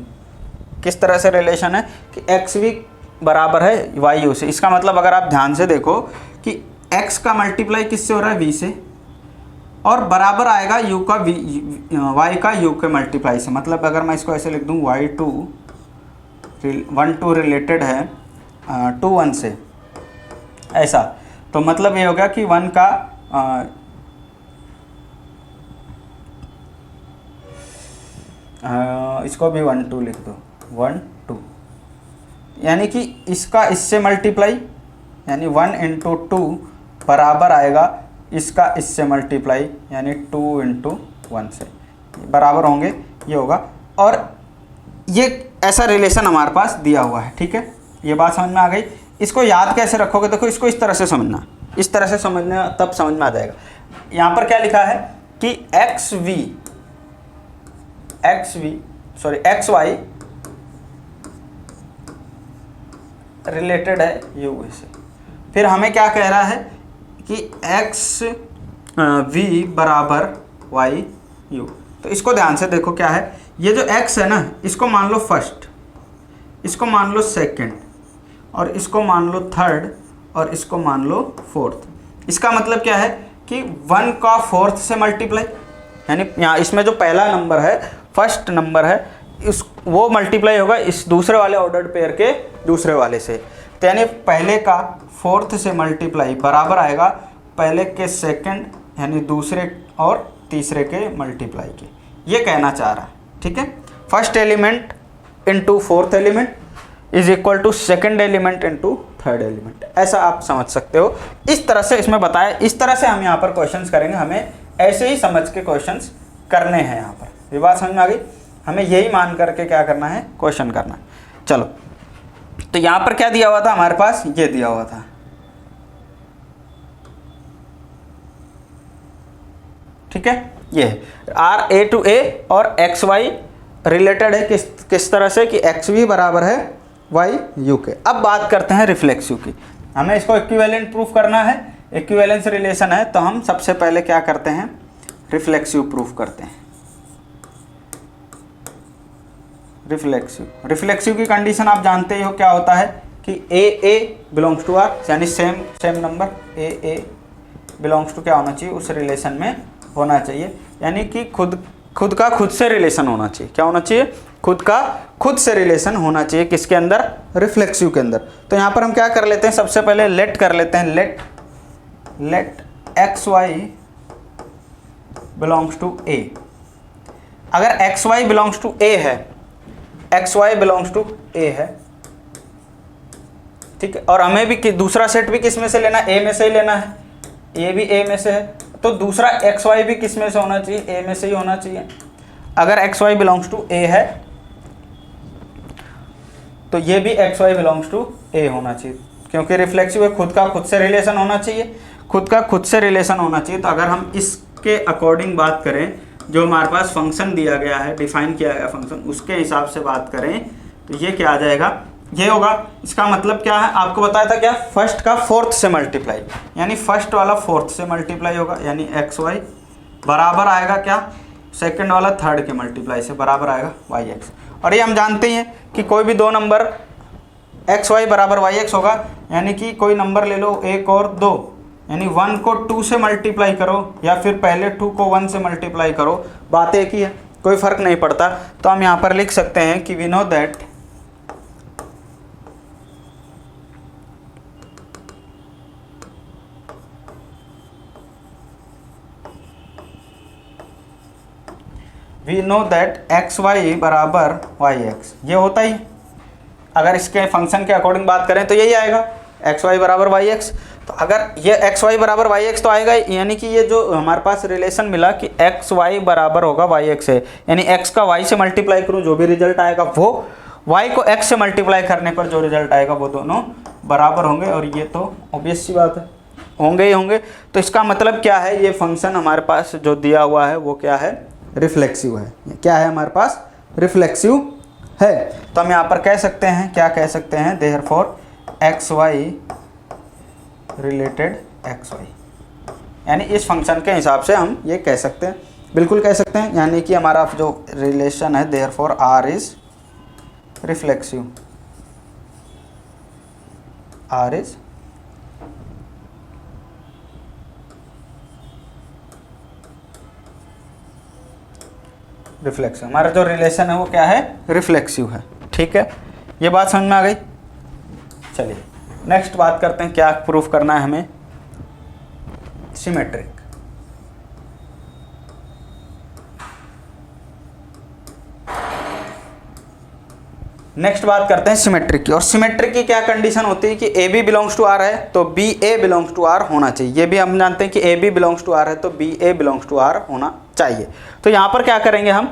किस तरह से रिलेशन है कि एक्स वी बराबर है वाई यू से। इसका मतलब अगर आप ध्यान से देखो कि एक्स का मल्टीप्लाई किससे हो रहा है, वी से, और बराबर आएगा यू का वी, वाई का यू के मल्टीप्लाई से। मतलब अगर मैं इसको ऐसे लिख दूं, वाई टू 1 टू रिलेटेड है 2 1 से, ऐसा, तो मतलब ये हो गया कि 1 का इसको भी 1 2 लिख दो, 1 2, यानी कि इसका इससे मल्टीप्लाई, यानी 1 इंटू 2 बराबर आएगा इसका इससे मल्टीप्लाई, यानी 2 इंटू 1 से, बराबर होंगे, ये होगा। और ये ऐसा रिलेशन हमारे पास दिया हुआ है। ठीक है, ये बात समझ में आ गई। इसको याद कैसे रखोगे, देखो इसको इस तरह से समझना, इस तरह से समझना, तब समझ में आ जाएगा। यहाँ पर क्या लिखा है कि एक्स वाई रिलेटेड है यू से, फिर हमें क्या कह रहा है कि एक्स वी बराबर वाई यू। तो इसको ध्यान से देखो क्या है, ये जो x है ना, इसको मान लो फर्स्ट, इसको मान लो सेकंड, और इसको मान लो थर्ड, और इसको मान लो फोर्थ। इसका मतलब क्या है कि 1 का फोर्थ से मल्टीप्लाई, यानी यहाँ इसमें जो पहला नंबर है, फर्स्ट नंबर है, इस वो मल्टीप्लाई होगा इस दूसरे वाले ऑर्डर्ड पेयर के दूसरे वाले से। तो यानी पहले का फोर्थ से मल्टीप्लाई बराबर आएगा पहले के सेकंड, यानी दूसरे और तीसरे के मल्टीप्लाई के। ये कहना चाह रहा है। ठीक है, first element into fourth element is equal to second element into third element, ऐसा आप समझ सकते हो। इस तरह से इसमें बताया, इस तरह से हम यहाँ पर क्वेश्चंस करेंगे, हमें ऐसे ही समझ के क्वेश्चंस करने हैं। यहाँ पर ये बात समझ में आ गई, हमें यही मान करके क्या करना है, क्वेश्चन करना है। चलो, तो यहाँ पर क्या दिया हुआ था हमारे पास, ये दिया हुआ था। ठीक है, ये आर ए टू ए और एक्स वाई रिलेटेड है किस तरह से कि एक्स वी बराबर है वाई यू के। अब बात करते हैं रिफ्लेक्सिव की। हमें इसको इक्विवेलेंट प्रूफ करना है, इक्विवेलेंस रिलेशन है, तो हम सबसे पहले क्या करते हैं, रिफ्लेक्सिव प्रूफ करते हैं। रिफ्लेक्सिव की कंडीशन आप जानते ही हो क्या होता है कि ए बिलोंग्स टू आर, यानी same number a belongs to क्या होना चाहिए, उस रिलेशन में होना चाहिए, यानी कि खुद का खुद से रिलेशन होना चाहिए। क्या होना चाहिए, खुद का खुद से रिलेशन होना चाहिए, किसके अंदर, रिफ्लेक्सिव के अंदर। तो यहाँ पर हम क्या कर लेते हैं, सबसे पहले लेट कर लेते हैं, let x Y belongs to A. अगर x Y belongs to A है, X Y belongs to A है, ठीक है, और हमें भी दूसरा सेट भी किस में से लेना है, ए में से ही लेना है, ये भी ए में से है, तो दूसरा एक्स वाई भी किस में से होना चाहिए, ए में से ही होना चाहिए। अगर x Y belongs to A है तो ये भी एक्स वाई बिलोंग्स टू ए होना चाहिए, क्योंकि रिफ्लेक्सिव है, खुद का खुद से रिलेशन होना चाहिए, खुद का खुद से रिलेशन होना चाहिए। तो अगर हम इसके अकॉर्डिंग बात करें, जो हमारे पास फंक्शन दिया गया है, डिफाइन किया गया फंक्शन, उसके हिसाब से बात करें तो ये क्या आ जाएगा, ये होगा। इसका मतलब क्या है, आपको बताया था क्या, फर्स्ट का फोर्थ से मल्टीप्लाई, यानी फर्स्ट वाला फोर्थ से मल्टीप्लाई होगा, यानी एक्स वाई बराबर आएगा क्या, सेकंड वाला थर्ड के मल्टीप्लाई से बराबर आएगा वाई एक्स। और ये हम जानते ही हैं कि कोई भी दो नंबर एक्स वाई बराबर वाई एक्स होगा, यानी कि कोई नंबर ले लो 1 और 2, यानी 1 को 2 से मल्टीप्लाई करो या फिर पहले 2 को 1 से मल्टीप्लाई करो, बात एक ही है, कोई फ़र्क नहीं पड़ता। तो हम यहाँ पर लिख सकते हैं कि we know that x y बराबर वाई एक्स, ये होता ही, अगर इसके फंक्शन के अकॉर्डिंग बात करें तो यही आएगा, एक्स वाई बराबर वाई एक्स। तो अगर ये एक्स वाई बराबर वाई एक्स तो आएगा, यानी कि ये जो हमारे पास रिलेशन मिला कि एक्स वाई बराबर होगा वाई एक्स है, यानी एक्स का वाई से मल्टीप्लाई करूँ जो भी रिजल्ट आएगा वो, वाई को एक्स से मल्टीप्लाई करने पर जो रिजल्ट आएगा वो दोनों बराबर होंगे, और ये तो ऑब्वियस सी बात है, होंगे ही होंगे। तो इसका मतलब क्या है, ये फंक्शन हमारे पास जो दिया हुआ है वो क्या है, रिफ्लेक्सिव है। क्या है हमारे पास, रिफ्लेक्सिव है। तो हम यहाँ पर कह सकते हैं, क्या कह सकते हैं, therefore x y related x y, यानी इस फंक्शन के हिसाब से हम ये कह सकते हैं, बिल्कुल कह सकते हैं, यानी कि हमारा जो रिलेशन है therefore R is reflexive, R is reflexive, हमारा जो रिलेशन है वो क्या है, रिफ्लेक्सिव है। ठीक है, ये बात समझ में आ गई। चलिए नेक्स्ट बात करते हैं, क्या प्रूफ करना है हमें, सिमेट्रिक। नेक्स्ट बात करते हैं सिमेट्रिक की, और सिमेट्रिक की क्या कंडीशन होती है कि A B belongs to R है तो B A belongs to R होना चाहिए। ये भी हम जानते हैं कि A B belongs to R है तो B A belongs to R होना चाहिए। तो यहाँ पर क्या करेंगे हम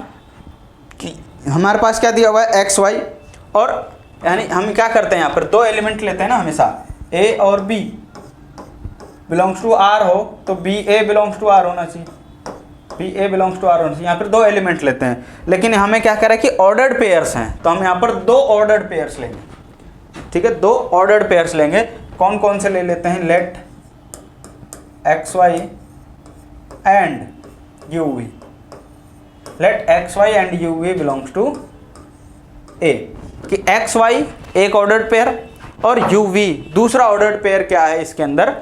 कि हमारे पास क्या दिया हुआ है, एक्स वाई, और यानी हम क्या करते हैं यहाँ पर दो एलिमेंट लेते हैं ना हमेशा, ए और बी बिलोंग्स टू आर हो तो B A belongs to R होना चाहिए, b A belongs to R होना चाहिए। यहाँ पर दो एलिमेंट लेते हैं, लेकिन हमें क्या करें कि ऑर्डर्ड पेयर्स हैं, तो हम यहाँ पर दो ऑर्डर्ड पेयर्स लेंगे। ठीक है, दो ऑर्डर्ड पेयर्स लेंगे, कौन कौन से ले लेते हैं, let x Y and U V, let x Y and U V belongs to A, कि एक्स वाई एक ऑर्डर्ड पेयर और यू वी दूसरा ऑर्डर्ड पेयर क्या है इसके अंदर,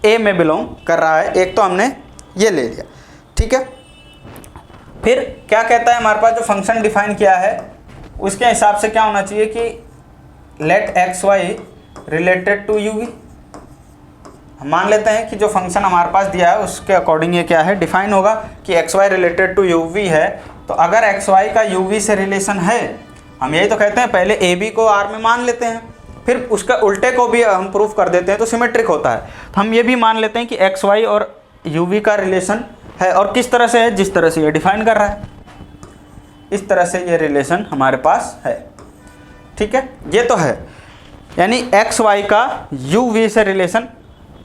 ए में बिलोंग कर रहा है। एक तो हमने ये ले लिया। ठीक है, फिर क्या कहता है हमारे पास जो फंक्शन डिफाइन किया है उसके हिसाब से क्या होना चाहिए कि let x y related to u v. हम मान लेते हैं कि जो फंक्शन हमारे पास दिया है उसके अकॉर्डिंग ये क्या है, डिफाइन होगा कि x y related to u v है। तो अगर एक्स वाई का यू वी से रिलेशन है, हम यही तो कहते हैं, पहले ए बी को आर में मान लेते हैं, फिर उसका उल्टे को भी हम प्रूफ कर देते हैं तो सिमेट्रिक होता है। तो हम ये भी मान लेते हैं कि एक्स वाई और यू वी का रिलेशन है, और किस तरह से है, जिस तरह से ये डिफाइन कर रहा है, इस तरह से ये रिलेशन हमारे पास है। ठीक है, ये तो है, यानी एक्स वाई का यू वी से रिलेशन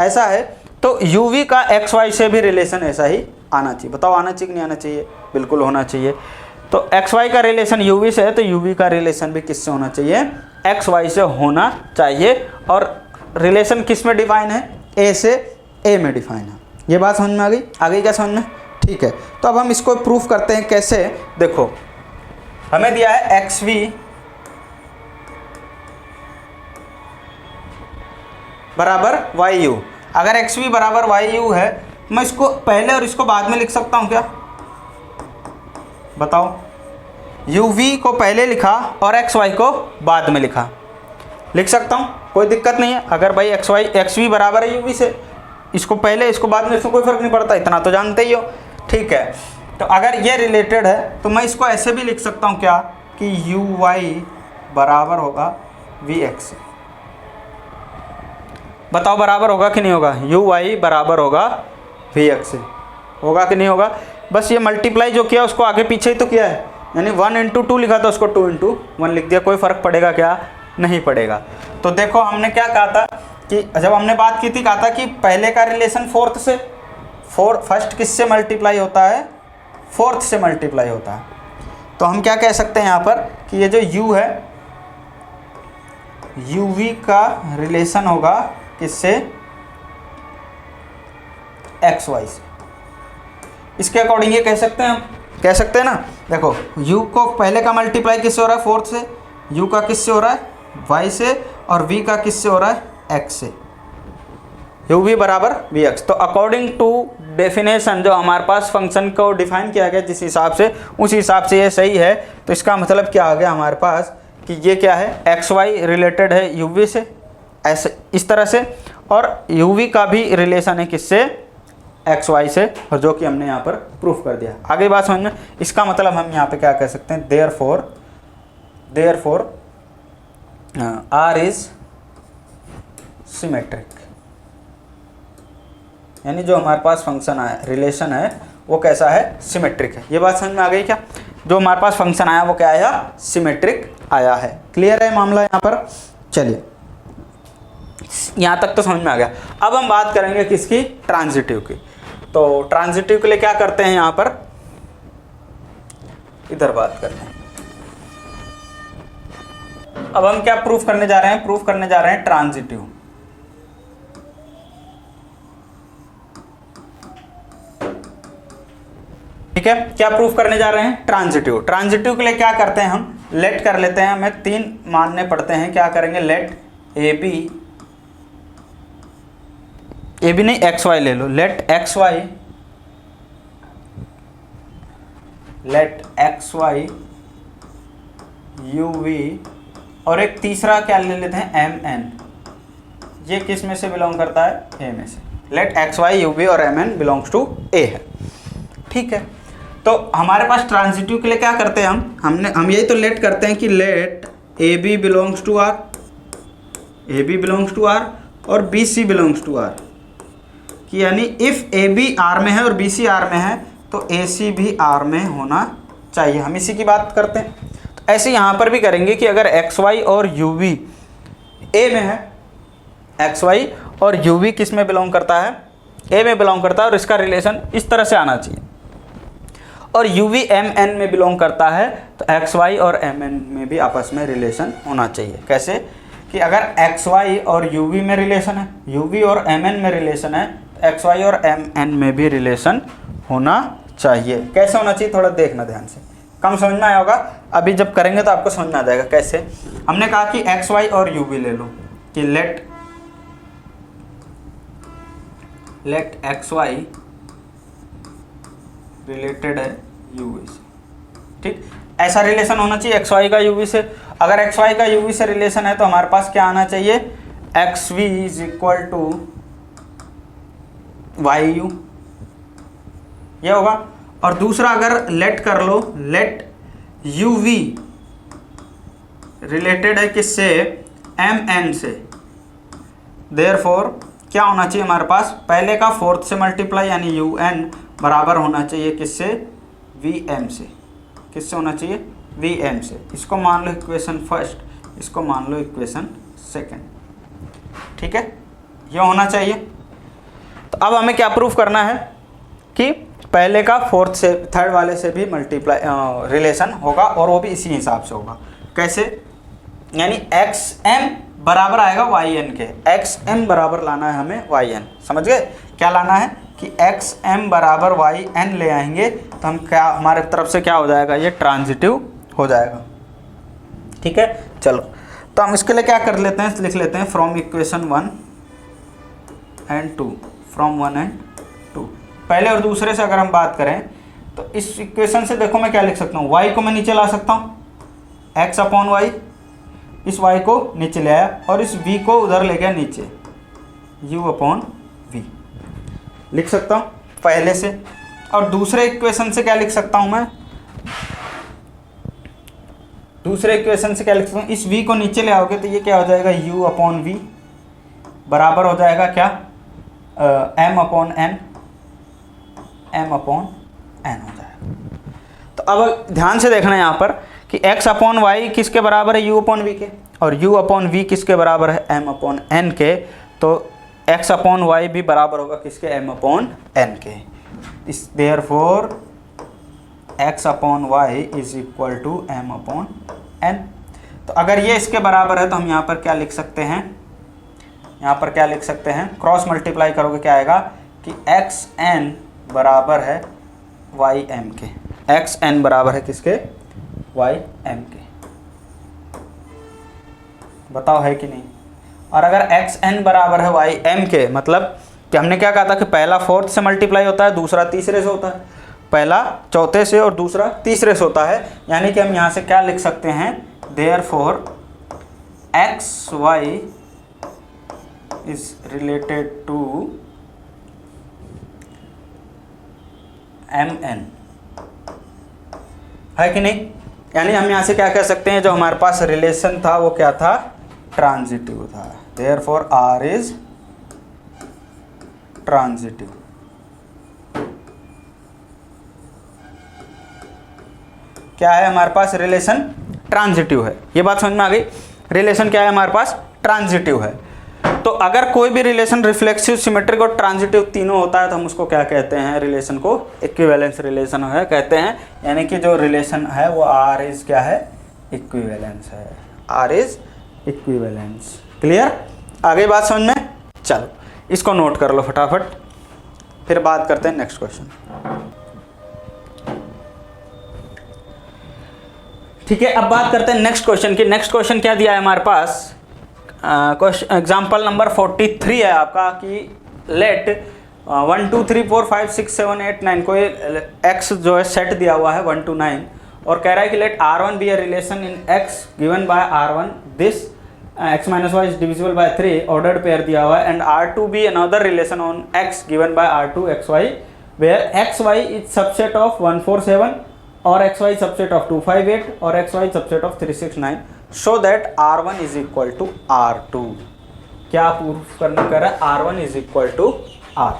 ऐसा है, तो यू वी का एक्स वाई से भी रिलेशन ऐसा ही आना चाहिए। बताओ आना चाहिए कि नहीं आना चाहिए, बिल्कुल होना चाहिए। तो एक्स वाई का रिलेशन यू वी से है तो यू वी का रिलेशन भी किससे होना चाहिए, एक्स वाई से होना चाहिए। और रिलेशन किस में डिफाइन है, ए से ए में डिफाइन है। ये बात समझ में आ गई, आगे क्या समझ में, ठीक है। तो अब हम इसको प्रूफ करते हैं कैसे, देखो हमें दिया है एक्स वी बराबर वाई यू। अगर एक्स वी बराबर वाई यू है मैं इसको पहले और इसको बाद में लिख सकता हूँ क्या, बताओ। यू वी को पहले लिखा और एक्स वाई को बाद में लिखा, लिख सकता हूँ, कोई दिक्कत नहीं है। अगर भाई एक्स वी बराबर है यू वी से, इसको पहले इसको बाद में, इसको कोई फर्क नहीं पड़ता, इतना तो जानते ही हो। ठीक है, तो अगर ये रिलेटेड है तो मैं इसको ऐसे भी लिख सकता हूँ क्या, कि यू वाई बराबर होगा वी एक्स। बताओ बराबर होगा कि नहीं होगा, यू वाई बराबर होगा वी एक्स से, होगा कि नहीं होगा। बस ये मल्टीप्लाई जो किया उसको आगे पीछे ही तो किया है, यानी 1 इंटू 2 लिखा था उसको 2 इंटू 1 लिख दिया, कोई फ़र्क पड़ेगा क्या, नहीं पड़ेगा। तो देखो हमने क्या कहा था कि जब हमने बात की थी, कहा था कि पहले का रिलेशन फोर्थ से, फर्स्ट किससे मल्टीप्लाई होता है, फोर्थ से मल्टीप्लाई होता है। तो हम क्या कह सकते हैं यहाँ पर कि ये जो u है, uv का रिलेशन होगा किससे, xy से। इसके अकॉर्डिंग ये कह सकते हैं, हम कह सकते हैं ना, देखो u को पहले का मल्टीप्लाई किससे हो रहा है, फोर्थ से, u का किससे हो रहा है, y से, और v का किससे हो रहा है, x से, uv बराबर vx। तो अकॉर्डिंग टू डेफिनेशन जो हमारे पास फंक्शन को डिफाइन किया गया जिस हिसाब से, उस हिसाब से ये सही है। तो इसका मतलब क्या आ गया हमारे पास कि ये क्या है, xy रिलेटेड है uv से, ऐसे इस तरह से, और uv का भी रिलेशन है किससे, xy से, और जो कि हमने यहाँ पर प्रूफ कर दिया। आगे बात समझ में, इसका मतलब हम यहाँ पे क्या कह सकते हैं, देयरफॉर r इज सिमेट्रिक, यानी जो हमारे पास फंक्शन आया, रिलेशन है, वो कैसा है, सिमेट्रिक है। ये बात समझ में आ गई क्या, जो हमारे पास फंक्शन आया वो क्या आया, सिमेट्रिक आया है। क्लियर है मामला यहाँ पर, चलिए यहाँ तक तो समझ में आ गया। अब हम बात करेंगे किसकी, ट्रांजिटिव की। तो ट्रांजिटिव के लिए क्या करते हैं, यहाँ पर इधर बात करते हैं। अब हम क्या प्रूफ करने जा रहे हैं, प्रूफ करने जा रहे हैं ट्रांजिटिव। ठीक है, क्या प्रूफ करने जा रहे हैं, ट्रांजिटिव। ट्रांजिटिव के लिए क्या करते हैं, हम लेट कर लेते हैं, हमें 3 मानने पड़ते हैं। क्या करेंगे, लेट ए बी नहीं, एक्स वाई ले लो, let x why you we, और एक तीसरा क्या ले लेते हैं, एम एन। ये किस में से बिलोंग करता है, ए में से। Let x why you we और m n belongs to A है। ठीक है, तो हमारे पास ट्रांजिटिव के लिए क्या करते हैं, हम यही तो लेट करते हैं कि let A B belongs to R, A B belongs to R और B C belongs to R, कि यानी इफ़ ए बी आर में है और बी सी आर में है तो ए सी भी आर में होना चाहिए। हम इसी की बात करते हैं। तो ऐसे यहाँ पर भी करेंगे कि अगर एक्स वाई और यू वी ए में है, एक्स वाई और यू वी किस में बिलोंग करता है, ए में बिलोंग करता है, और इसका रिलेशन इस तरह से आना चाहिए। और यू वी एम एन में बिलोंग करता है तो एक्स वाई और एम एन में भी आपस में रिलेशन होना चाहिए। कैसे कि अगर एक्स वाई और यू वी में रिलेशन है, यू वी और एम एन में रिलेशन है, तो एक्स वाई और एम एन में भी रिलेशन होना चाहिए। कैसे होना चाहिए, थोड़ा देखना ध्यान से, कम समझ में आया होगा, अभी जब करेंगे तो आपको समझ में आ जाएगा। कैसे, हमने कहा कि एक्स वाई और यू वी ले लो, कि लेट एक्स वाई रिलेटेड है यू वी से। ठीक, ऐसा रिलेशन होना चाहिए एक्स वाई का यू वी से। अगर एक्स वाई का यू वी से रिलेशन है तो हमारे पास क्या आना चाहिए, x v is equal to y u, ये होगा। और दूसरा अगर लेट कर लो, लेट यू वी रिलेटेड है किससे, एम एन से, देयरफॉर क्या होना चाहिए हमारे पास, पहले का फोर्थ से मल्टीप्लाई यानी यू एन बराबर होना चाहिए किससे, वी एम से। किससे होना चाहिए, वी एम से। इसको मान लो इक्वेशन फर्स्ट, इसको मान लो इक्वेशन सेकंड। ठीक है, ये होना चाहिए। तो अब हमें क्या प्रूफ करना है कि पहले का फोर्थ से थर्ड वाले से भी मल्टीप्लाई रिलेशन होगा, और वो भी इसी हिसाब से होगा। कैसे, यानी एक्स एम बराबर आएगा वाई एन के, एक्स एम बराबर लाना है हमें वाई एन। समझ गए, क्या लाना है कि एक्स एम बराबर वाई एन ले आएंगे तो हम क्या, हमारे तरफ से क्या हो जाएगा, ये ट्रांजिटिव हो जाएगा। ठीक है, चलो तो हम इसके लिए क्या कर लेते हैं, लिख लेते हैं from equation 1 and 2, from 1 and 2। पहले और दूसरे से अगर हम बात करें तो इस इक्वेशन से देखो मैं क्या लिख सकता हूँ, वाई को मैं नीचे ला सकता हूँ, एक्स अपॉन वाई, इस y को नीचे ले आया और इस v को उधर ले गया नीचे, u अपॉन v लिख सकता हूँ पहले से। और दूसरे इक्वेशन से क्या लिख सकता हूँ मैं, दूसरे इक्वेशन से क्या लिख सकता हूँ, इस v को नीचे ले आओगे तो ये क्या हो जाएगा, u अपॉन v बराबर हो जाएगा क्या, m upon n, m upon n हो जाएगा। तो अब ध्यान से देखना यहाँ पर कि x अपॉन वाई किसके बराबर है, u अपॉन v के, और u अपॉन v किसके बराबर है, m अपॉन n के। तो x अपॉन वाई भी बराबर होगा किसके, m अपॉन n के। इस therefore x upon y is equal to m upon n। तो अगर ये इसके बराबर है तो हम यहाँ पर क्या लिख सकते हैं, यहाँ पर क्या लिख सकते हैं, क्रॉस मल्टीप्लाई करोगे क्या आएगा कि xn बराबर है ym के, xn बराबर है किसके, ym के। बताओ है कि नहीं। और अगर xn बराबर है ym के, मतलब कि हमने क्या कहा था कि पहला फोर्थ से मल्टीप्लाई होता है, दूसरा तीसरे से होता है, पहला चौथे से और दूसरा तीसरे से होता है। यानी कि हम यहाँ से क्या लिख सकते हैं, therefore xy is related to mn, है कि नहीं। यानी हम यहाँ से क्या कह सकते हैं, जो हमारे पास रिलेशन था वो क्या था, ट्रांजिटिव था। Therefore r is transitive. क्या है हमारे पास, रिलेशन ट्रांजिटिव है। ये बात समझ में आ गई। रिलेशन क्या है हमारे पास, ट्रांजिटिव है। तो अगर कोई भी रिलेशन रिफ्लेक्सिव, सिमेट्रिक और ट्रांजिटिव तीनों होता है तो हम उसको क्या कहते हैं, रिलेशन को इक्विवेलेंस रिलेशन है कहते हैं। यानी कि जो रिलेशन है वो r इज क्या है, इक्विवेलेंस है, r इज इक्विवेलेंस। क्लियर, आगे बात समझ में। चलो इसको नोट कर लो फटाफट, फिर बात करते हैं नेक्स्ट क्वेश्चन। ठीक है, अब बात करते हैं नेक्स्ट क्वेश्चन की। नेक्स्ट क्वेश्चन क्या दिया है हमारे पास, एग्जाम्पल नंबर 43 है आपका कि लेट 1 2 3 4 5 6 7 8 9 कोई x जो है सेट दिया हुआ है 1 to 9 और कह रहा है कि let r1 be a relation in x given by r1 this x minus y is divisible by 3 ordered pair दिया हुआ है and r2 be another relation on x given by r2 xy where xy is subset of 147 और xy subset of 258 और xy subset of 369 so that r1 is equal to r2। क्या proof करना कर रहा है, r1 is equal to r।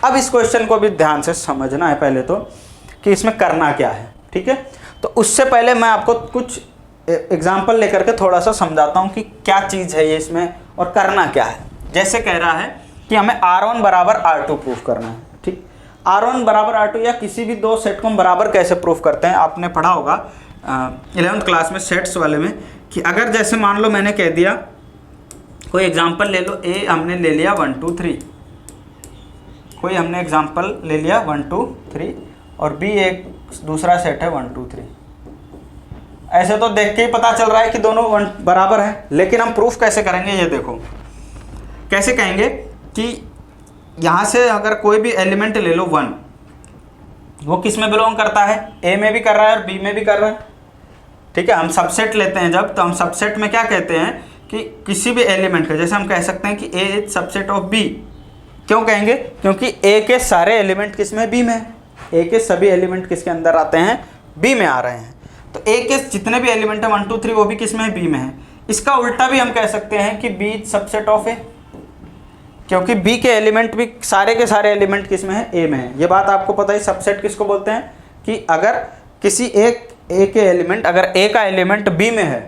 अब इस question को भी ध्यान से समझना है पहले तो कि इसमें करना क्या है। ठीक है, तो उससे पहले मैं आपको कुछ एग्जाम्पल लेकर के थोड़ा सा समझाता हूँ कि क्या चीज़ है ये इसमें और करना क्या है। जैसे कह रहा है कि हमें r1 बराबर r2 प्रूफ करना है। ठीक, r1 बराबर r2 या किसी भी दो सेट को हम बराबर कैसे प्रूफ करते हैं, आपने पढ़ा होगा 11th क्लास में सेट्स वाले में कि अगर जैसे मान लो मैंने कह दिया, कोई एग्जाम्पल ले लो, ए हमने ले लिया 1 2 3, कोई हमने एग्जाम्पल ले लिया 1 2 3 और बी एक दूसरा सेट है 1 2 3। ऐसे तो देख के ही पता चल रहा है कि दोनों बराबर है, लेकिन हम प्रूफ कैसे करेंगे ये देखो। कैसे कहेंगे कि यहाँ से अगर कोई भी एलिमेंट ले लो 1, वो किस में बिलोंग करता है, ए में भी कर रहा है और बी में भी कर रहा है। ठीक है, हम सबसेट लेते हैं जब, तो हम सबसेट में क्या कहते हैं कि किसी भी एलिमेंट का, जैसे हम कह सकते हैं कि ए इज सबसेट ऑफ बी। क्यों कहेंगे, क्योंकि ए के सारे एलिमेंट किस में, बी में। ए के सभी एलिमेंट किसके अंदर आते हैं, बी में आ रहे हैं। तो ए के जितने भी एलिमेंट है 1 2 3 वो भी किस में है, बी में है। इसका उल्टा भी हम कह सकते हैं कि बी इज सबसेट ऑफ ए, क्योंकि बी के एलिमेंट भी सारे के सारे एलिमेंट किस में है, ए में है। ये बात आपको पता है। सबसेट किसको बोलते हैं कि अगर किसी एक ए के एलिमेंट, अगर ए का एलिमेंट बी में है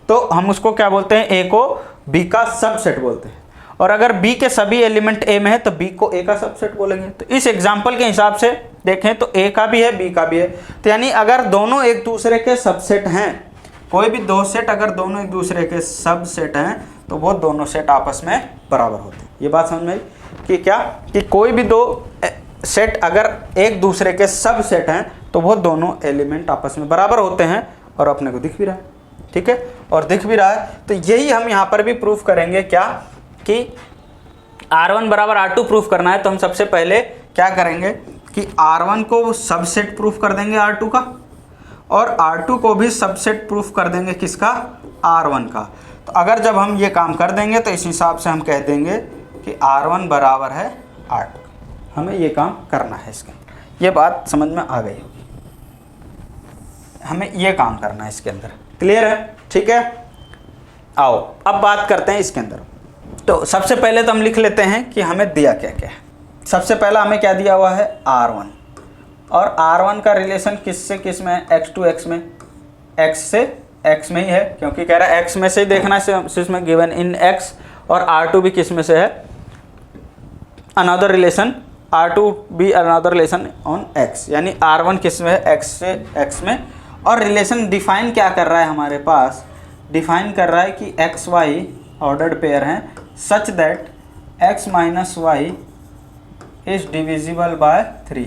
तो हम उसको क्या बोलते हैं, ए को बी का सबसेट बोलते हैं। और अगर बी के सभी एलिमेंट ए में है तो बी को ए का सबसेट बोलेंगे। तो इस एग्जाम्पल के हिसाब से देखें तो ए का भी है, बी का भी है। तो यानी अगर दोनों एक दूसरे के सबसेट हैं, कोई भी दो सेट अगर दोनों एक दूसरे के सबसेट हैं तो वो दोनों सेट आपस में बराबर होते हैं। ये बात समझ में आई कि क्या, कि कोई भी दो सेट अगर एक दूसरे के सबसेट हैं तो वो दोनों एलिमेंट आपस में बराबर होते हैं और अपने को दिख भी रहा है। ठीक है, और दिख भी रहा है। तो यही हम यहाँ पर भी प्रूफ करेंगे क्या, कि r1 बराबर r2 प्रूफ करना है। तो हम सबसे पहले क्या करेंगे कि r1 को सबसेट प्रूफ कर देंगे r2 का, और r2 को भी सबसेट प्रूफ कर देंगे किसका, r1 का। तो अगर जब हम ये काम कर देंगे तो इस हिसाब से हम कह देंगे कि r1 बराबर है r2। हमें ये काम करना है इसके अंदर। ये बात समझ में आ गई होगी, हमें ये काम करना है इसके अंदर। क्लियर है, ठीक है। आओ अब बात करते हैं इसके अंदर। तो सबसे पहले तो हम लिख लेते हैं कि हमें दिया क्या क्या है। सबसे पहला हमें क्या दिया हुआ है, R1, और R1 का रिलेशन किस से किस में है, x टू x में, x से x में ही है, क्योंकि कह रहा है x में से ही देखना है इसमें गिवन इन x, और R2 भी किस में से है, अनदर रिलेशन, R2 भी अनदर रिलेशन ऑन x, यानी R1 किस में है, x से x में। और रिलेशन डिफाइन क्या कर रहा है हमारे पास, डिफाइन कर रहा है कि एक्स वाई ऑर्डर्ड पेयर हैं such that x minus y is divisible by 3,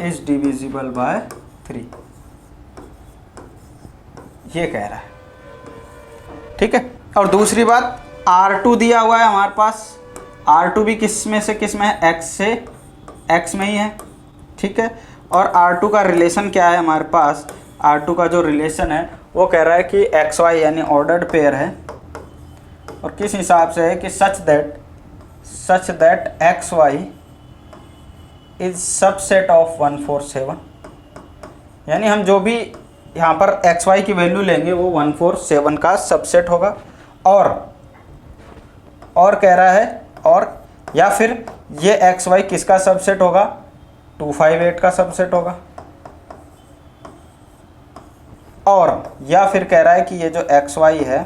is divisible by 3, ये कह रहा है, ठीक है। और दूसरी बात, R2 दिया हुआ है हमारे पास, R2 भी किस में से किस में है, x से x में ही है, ठीक है। और R2 का रिलेशन क्या है हमारे पास, R2 का जो रिलेशन है वो कह रहा है कि एक्स वाई यानी ऑर्डर्ड पेयर है, और किस हिसाब से है कि such that x y is subset of 147, यानी हम जो भी यहाँ पर एक्स वाई की वैल्यू लेंगे वो 147 का सबसेट होगा। और कह रहा है, और या फिर ये एक्स वाई किसका सबसेट होगा, 258 का सबसेट होगा, और या फिर कह रहा है कि ये जो एक्स वाई है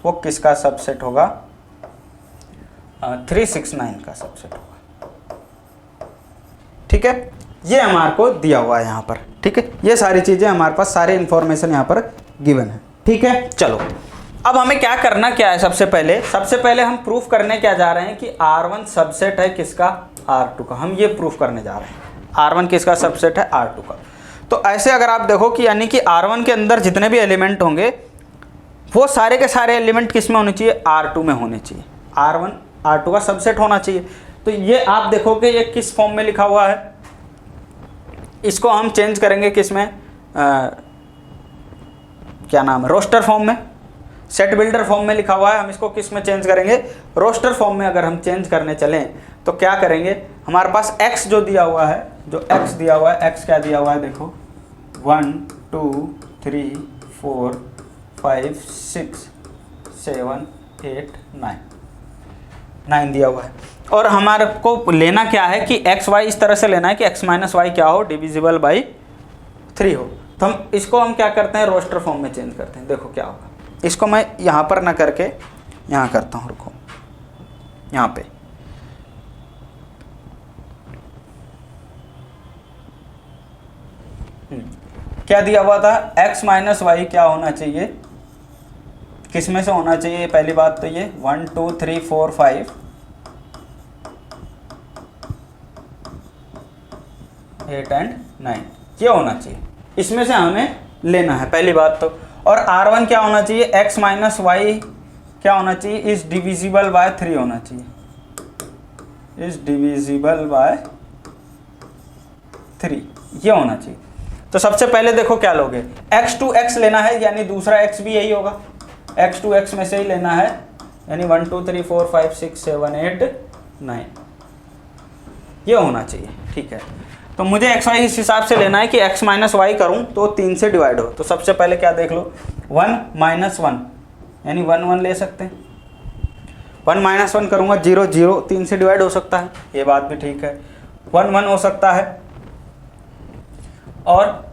वो किसका सबसेट होगा, 369 का सबसेट होगा, ठीक है। ये हमारे को दिया हुआ है यहाँ पर, ठीक है। ये सारी चीज़ें हमारे पास, सारे इंफॉर्मेशन यहाँ पर गिवन है, ठीक है। चलो अब हमें क्या करना क्या है, सबसे पहले हम प्रूफ करने क्या जा रहे हैं कि R1 सबसेट है किसका, R2 का। हम ये प्रूफ करने जा रहे हैं R1 किसका सबसेट है, R2 का। तो ऐसे अगर आप देखो कि यानी कि R1 के अंदर जितने भी एलिमेंट होंगे वो सारे के सारे एलिमेंट किस में होने चाहिए, R2 में होने चाहिए। R1 R2 का सबसेट होना चाहिए। तो ये आप देखोगे ये किस फॉर्म में लिखा हुआ है, इसको हम चेंज करेंगे किस में, क्या नाम है, रोस्टर फॉर्म में, सेट बिल्डर फॉर्म में लिखा हुआ है। हम इसको किस में चेंज करेंगे, रोस्टर फॉर्म में। अगर हम चेंज करने चलें तो क्या करेंगे, हमारे पास x जो दिया हुआ है, जो x दिया हुआ है, x क्या दिया हुआ है, देखो 1 2 3 4 5 6 7 8 9 दिया हुआ है। और हमारे को लेना क्या है कि एक्स वाई इस तरह से लेना है कि x माइनस वाई क्या हो, डिविजिबल बाई 3 हो। तो हम इसको हम क्या करते हैं, रोस्टर फॉर्म में चेंज करते हैं। देखो क्या होगा, इसको मैं यहाँ पर ना करके यहाँ करता हूँ, रुको, यहाँ पे क्या दिया हुआ था, x माइनस वाई क्या होना चाहिए, किस में से होना चाहिए, पहली बात तो ये 1 2 3 4 5 8 एंड 9 ये होना चाहिए, इसमें से हमें लेना है पहली बात तो। और R1 क्या होना चाहिए, x माइनस वाई क्या होना चाहिए, इज डिविजिबल बाय 3 होना चाहिए, इज डिविजिबल बाय 3 ये होना चाहिए। तो सबसे पहले देखो क्या लोगे, x टू x लेना है, यानी दूसरा x भी यही होगा, x टू x में से ही लेना है, यानी 1 2 3 4 5 6 7 8 9 ये होना चाहिए, ठीक है। तो मुझे एक्स वाई इस हिसाब से लेना है कि x माइनस वाई करूँ तो 3 से डिवाइड हो। तो सबसे पहले क्या देख लो, 1 माइनस 1 यानी 1 1 ले सकते हैं, 1 माइनस 1 करूँगा 0 0 3 से डिवाइड हो सकता है, ये बात भी ठीक है। 1 1 हो सकता है, और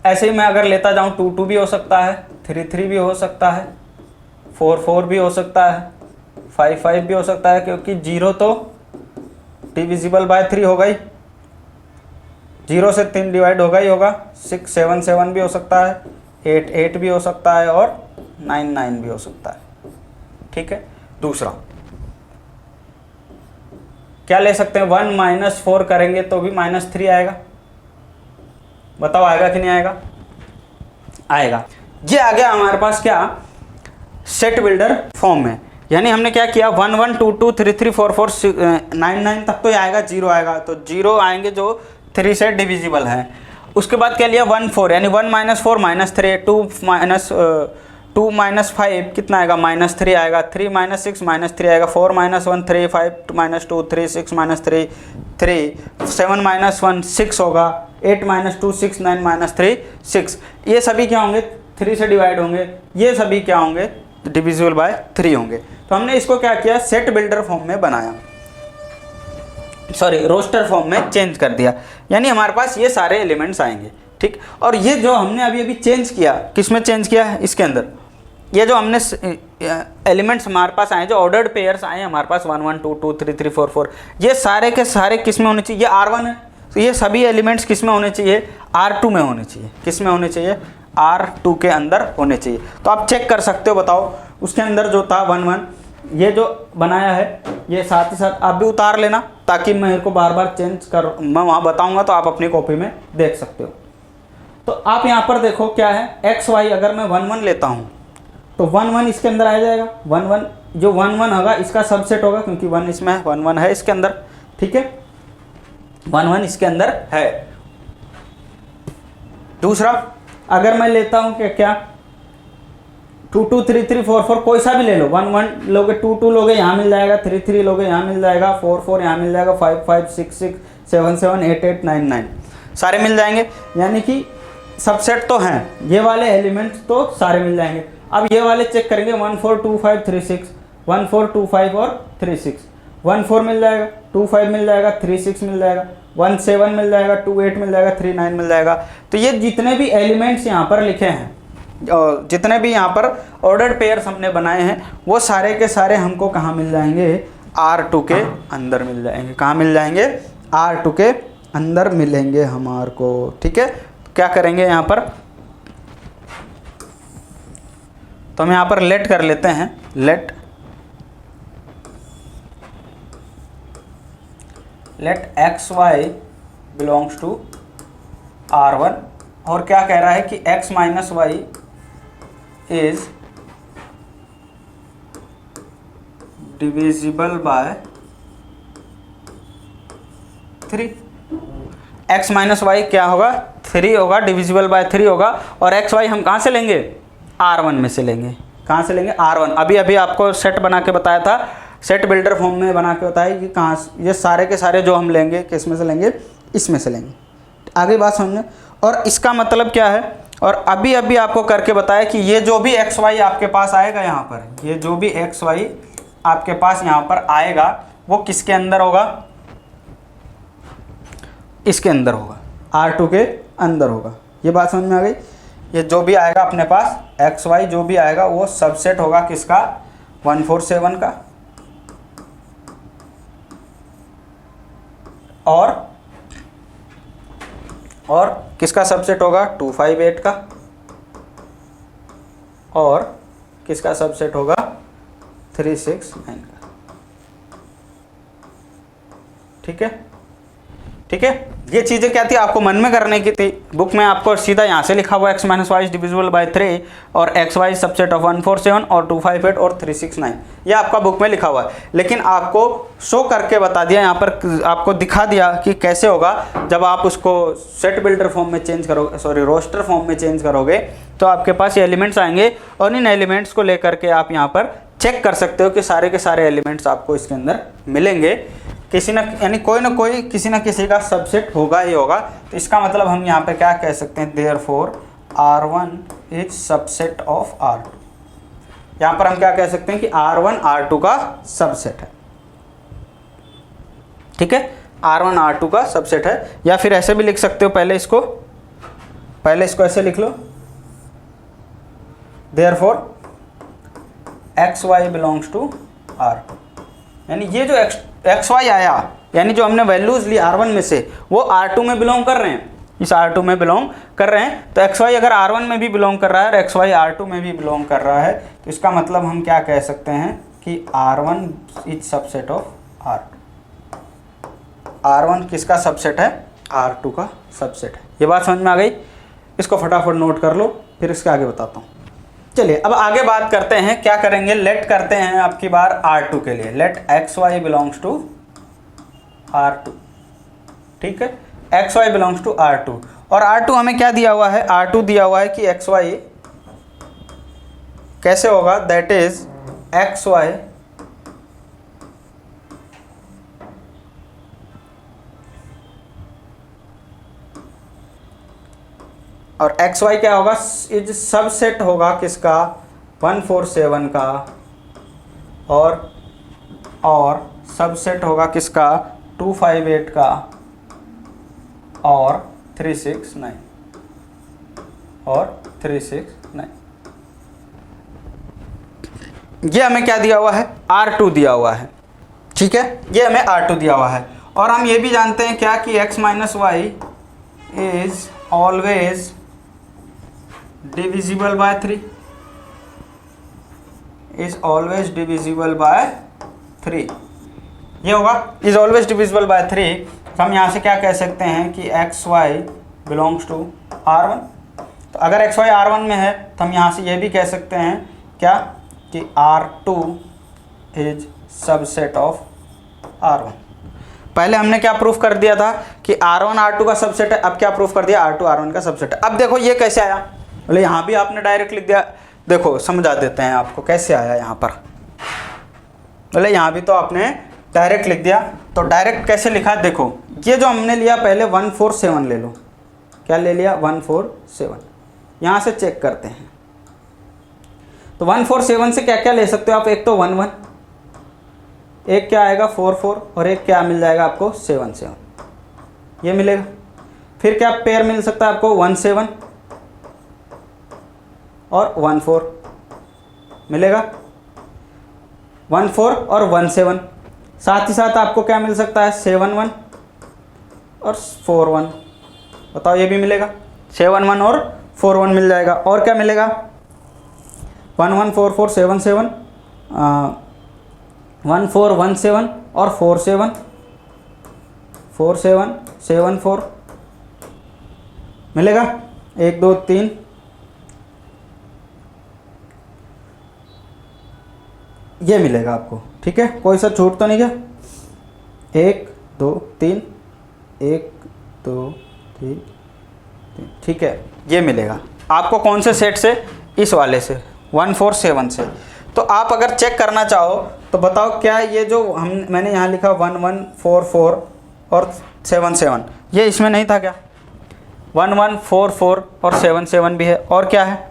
ऐसे ही मैं अगर लेता जाऊँ 2 2 भी हो सकता है, 3 3 भी हो सकता है, 4 4 भी हो सकता है, 5 5 भी हो सकता है, क्योंकि 0 तो डिविजिबल बाय 3 होगा ही, 0 से 3 डिवाइड होगा ही होगा। 6 7 7 भी हो सकता है, 8 8 भी हो सकता है, और 9 9 भी हो सकता है, ठीक है। दूसरा क्या ले सकते हैं, 1 माइनस 4 करेंगे तो भी -3 आएगा, बताओ आएगा कि नहीं आएगा, आएगा। ये आ गया हमारे पास क्या, सेट बिल्डर फॉर्म में। यानी हमने क्या किया, 1 1 2 2 3 3 4 4 9 9 तक तो ये आएगा, 0 आएगा, तो 0 आएंगे जो 3 से डिविजिबल है। उसके बाद क्या लिया, 1 4 यानी 1 माइनस 4 -3, 2 माइनस 5 कितना आएगा, -3 आएगा, 3 माइनस 6 -3 आएगा, 4 माइनस 1 3 5 माइनस 2 3 6 माइनस 3 3 7 माइनस 1 6 होगा, 8 माइनस 2 6 9 माइनस 3 6। ये सभी क्या होंगे, 3 से डिवाइड होंगे, ये सभी क्या होंगे डिविजिबल बाय 3 होंगे। तो हमने इसको क्या किया, सेट बिल्डर फॉर्म में बनाया, सॉरी रोस्टर फॉर्म में चेंज कर दिया, यानी हमारे पास ये सारे एलिमेंट्स आएंगे। ठीक, और ये जो हमने अभी अभी चेंज किया, किस में चेंज किया है, इसके अंदर ये जो हमने एलिमेंट्स हमारे पास आए, जो ऑर्डर्ड पेयर्स आए हमारे पास 1 1 2 2 3 3 4 4, ये सारे के सारे किस में होने चाहिए, ये R1 है, तो ये सभी एलिमेंट्स किस में होने चाहिए, R2 में होने चाहिए। किस में होने चाहिए, R2 के अंदर होने चाहिए। तो आप चेक कर सकते हो, बताओ उसके अंदर जो था 1 1, ये जो बनाया है ये साथ ही साथ आप भी उतार लेना, ताकि मेरे को बार बार चेंज कर, मैं वहाँ बताऊँगा तो आप अपनी कॉपी में देख सकते हो। तो आप यहाँ पर देखो क्या है, एक्स वाई अगर मैं 1 1 लेता हूँ तो 1 1 इसके अंदर आ जाएगा, 1 1 जो 1 1 होगा इसका सबसेट होगा, क्योंकि 1 इसमें 1 1 है इसके अंदर। ठीक है, 1 1 इसके अंदर है। दूसरा अगर मैं लेता हूँ क्या 2 2 3 3 4 4, कोई सा भी ले लो, 1 1 लोगे, 2 2 लोगे यहाँ मिल जाएगा, 3 3 लोगे यहाँ मिल जाएगा, 4 4 यहाँ मिल जाएगा, 5 5 6 6 7 7 8 8 9 9 सारे मिल जाएंगे। यानी कि सबसेट तो हैं, ये वाले एलिमेंट्स तो सारे मिल जाएंगे। अब ये वाले चेक करेंगे, 1 4 2 5 3 6, 1 4 2 5 और 3 6, 1 4 मिल जाएगा, 2 5 मिल जाएगा, 3 6 मिल जाएगा, 1 7 मिल जाएगा, 2 8 मिल जाएगा, 3 9 मिल जाएगा। तो ये जितने भी एलिमेंट्स यहाँ पर लिखे हैं, जितने भी यहाँ पर ऑर्डर्ड पेयर्स हमने बनाए हैं, वो सारे के सारे हमको कहाँ मिल जाएंगे, R2 के अंदर मिल जाएंगे। कहाँ मिल जाएंगे, R2 के अंदर मिलेंगे हमारे को। ठीक है, क्या करेंगे यहाँ पर, तो हम यहाँ पर लेट कर लेते हैं, let x Y belongs to R1, और क्या कह रहा है कि x minus y is divisible by 3। x minus y क्या होगा, 3 होगा, डिविजिबल बाय 3 होगा। और एक्स वाई हम कहाँ से लेंगे, R1 में से लेंगे। कहाँ से लेंगे, R1। अभी अभी आपको सेट बना के बताया था, सेट बिल्डर फॉर्म में बना के बताया कि कहाँ से ये सारे के सारे जो हम लेंगे किस में से लेंगे, इसमें से लेंगे। आगे बात समझने, और इसका मतलब क्या है, और अभी अभी आपको करके बताया कि ये जो भी एक्स वाई आपके पास आएगा यहाँ पर, ये जो भी एक्स वाई आपके पास यहाँ पर आएगा वो किसके अंदर होगा, इसके अंदर होगा, R2 के अंदर होगा। ये बात समझ में आ गई। ये जो भी आएगा अपने पास एक्स वाई जो भी आएगा वो सबसेट होगा किसका, 147 का, और किसका सबसेट होगा, 258 का, और किसका सबसेट होगा, 369 का। ठीक है, ठीक है। ये चीज़ें क्या थी, आपको मन में करने की थी। बुक में आपको सीधा यहाँ से लिखा हुआ x minus y is divisible by 3 और एक्स वाई सबसेट ऑफ 147 और 258 और 369, ये आपका बुक में लिखा हुआ है। लेकिन आपको शो करके बता दिया, यहाँ पर आपको दिखा दिया कि कैसे होगा जब आप उसको सेट बिल्डर फॉर्म में चेंज करोगे, सॉरी रोस्टर फॉर्म में चेंज करोगे, तो आपके पास ये एलिमेंट्स आएंगे और इन एलिमेंट्स को लेकर के आप यहाँ पर चेक कर सकते हो कि सारे के सारे एलिमेंट्स आपको इसके अंदर मिलेंगे। किसी ना यानी कोई ना कोई किसी ना किसी का सबसेट होगा ही होगा। तो इसका मतलब हम यहाँ पे क्या कह सकते हैं, therefore R1 is subset of R2। यहाँ पर हम क्या कह सकते हैं कि R1 R2 का सबसेट है। ठीक है, R1 R2 का सबसेट है। या फिर ऐसे भी लिख सकते हो, पहले इसको ऐसे लिख लो, therefore x Y belongs to R2। यानी ये जो एक्स वाई आया, यानी जो हमने वैल्यूज ली R1 में से, वो R2 में बिलोंग कर रहे हैं, इस R2 में बिलोंग कर रहे हैं। तो एक्स वाई अगर R1 में भी बिलोंग कर रहा है और एक्स वाई R2 में भी बिलोंग कर रहा है, तो इसका मतलब हम क्या कह सकते हैं कि R1 is subset of R2। R1 किसका सबसेट है, R2 का सबसेट है। ये बात समझ में आ गई। इसको फटाफट नोट कर लो, फिर इसके आगे बताता हूँ। चलिए अब आगे बात करते हैं, क्या करेंगे, लेट करते हैं आपकी बार R2 के लिए। Let x Y belongs to R2। ठीक है, X Y belongs to R2। और R2 हमें क्या दिया हुआ है, R2 दिया हुआ है कि एक्स वाई कैसे होगा, दैट इज एक्स वाई और एक्स वाई क्या होगा, इज सबसेट होगा किसका, 147 का और सबसेट होगा किसका, 258 का और 369 और 369। ये हमें क्या दिया हुआ है, R2 दिया हुआ है, ठीक है, ये हमें R2 दिया हुआ है। और हम ये भी जानते हैं क्या कि x minus y is always divisible by 3, is always divisible by 3। ये होगा इज ऑलवेज डिविजिबल बाय 3। तो हम यहाँ से क्या कह सकते हैं कि x Y belongs to R1। तो अगर एक्स वाई R1 में है तो हम यहाँ से ये भी कह सकते हैं क्या कि R2 is subset of R1। पहले हमने क्या प्रूफ कर दिया था कि R1 R2 का सबसेट है, अब क्या प्रूफ कर दिया, R2 R1 का सबसेट है। अब देखो ये कैसे आया, बोले यहाँ भी आपने डायरेक्ट लिख दिया। देखो समझा देते हैं आपको कैसे आया यहाँ पर, बोले यहाँ भी तो आपने डायरेक्ट लिख दिया। तो डायरेक्ट कैसे लिखा, देखो ये जो हमने लिया पहले 147 ले लो, क्या ले लिया 147, यहाँ से चेक करते हैं। तो 147 से क्या क्या ले सकते हो आप, एक तो 11, एक क्या आएगा 44 और एक क्या मिल जाएगा आपको 77, ये मिलेगा। फिर क्या पेयर मिल सकता है आपको 17 और 14 मिलेगा, 14 और 17। साथ ही साथ आपको क्या मिल सकता है 71 और 41, बताओ ये भी मिलेगा, 71 और 41 मिल जाएगा। और क्या मिलेगा 114477 1417 और 4774 मिलेगा, 1 2 3 ये मिलेगा आपको, ठीक है, कोई सा छूट तो नहीं गया, 1 2 3 1 2 3 3, ठीक है, ये मिलेगा आपको कौन से सेट से, इस वाले से 147 से। तो आप अगर चेक करना चाहो तो बताओ क्या ये जो मैंने यहाँ लिखा 1144 और 77 ये इसमें नहीं था क्या, 1144 और 77 भी है, और क्या है,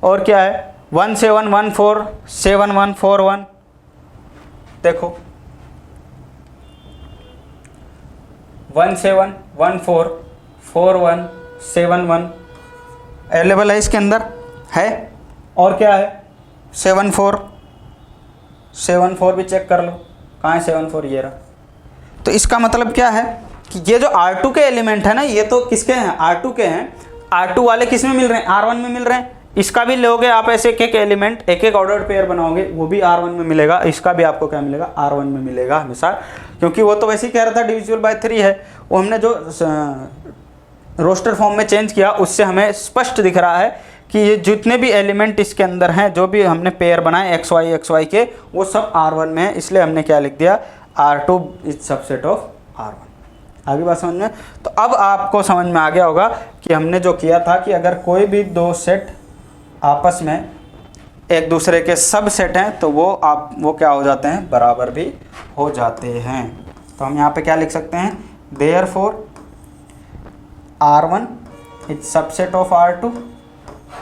और क्या है 1714 7141, देखो 1714 4171 अवेलेबल है इसके अंदर है। और क्या है 74 भी चेक कर लो, कहाँ है 74, ये रहा। तो इसका मतलब क्या है कि ये जो R2 के एलिमेंट है ना, ये तो किसके हैं, R2 के हैं। R2 वाले किस में मिल रहे हैं, R1 में मिल रहे हैं। इसका भी लोगे आप ऐसे एक एक एलिमेंट, एक एक ऑर्डर्ड पेयर बनाओगे, वो भी R1 में मिलेगा, इसका भी आपको क्या मिलेगा R1 में मिलेगा हमेशा, क्योंकि वो तो वैसे ही कह रहा था डिविजिबल बाय 3 है। वो हमने जो रोस्टर फॉर्म में चेंज किया उससे हमें स्पष्ट दिख रहा है कि ये जितने भी एलिमेंट इसके अंदर हैं, जो भी हमने पेयर बनाए एक्स वाई के, वो सब R1 में है, इसलिए हमने क्या लिख दिया R2 is subset of R1। आगे बात समझ में। तो अब आपको समझ में आ गया होगा कि हमने जो किया था कि अगर कोई भी दो सेट आपस में एक दूसरे के सब सेट हैं तो वो क्या हो जाते हैं, बराबर भी हो जाते हैं। तो हम यहाँ पे क्या लिख सकते हैं, therefore R1 is subset of R2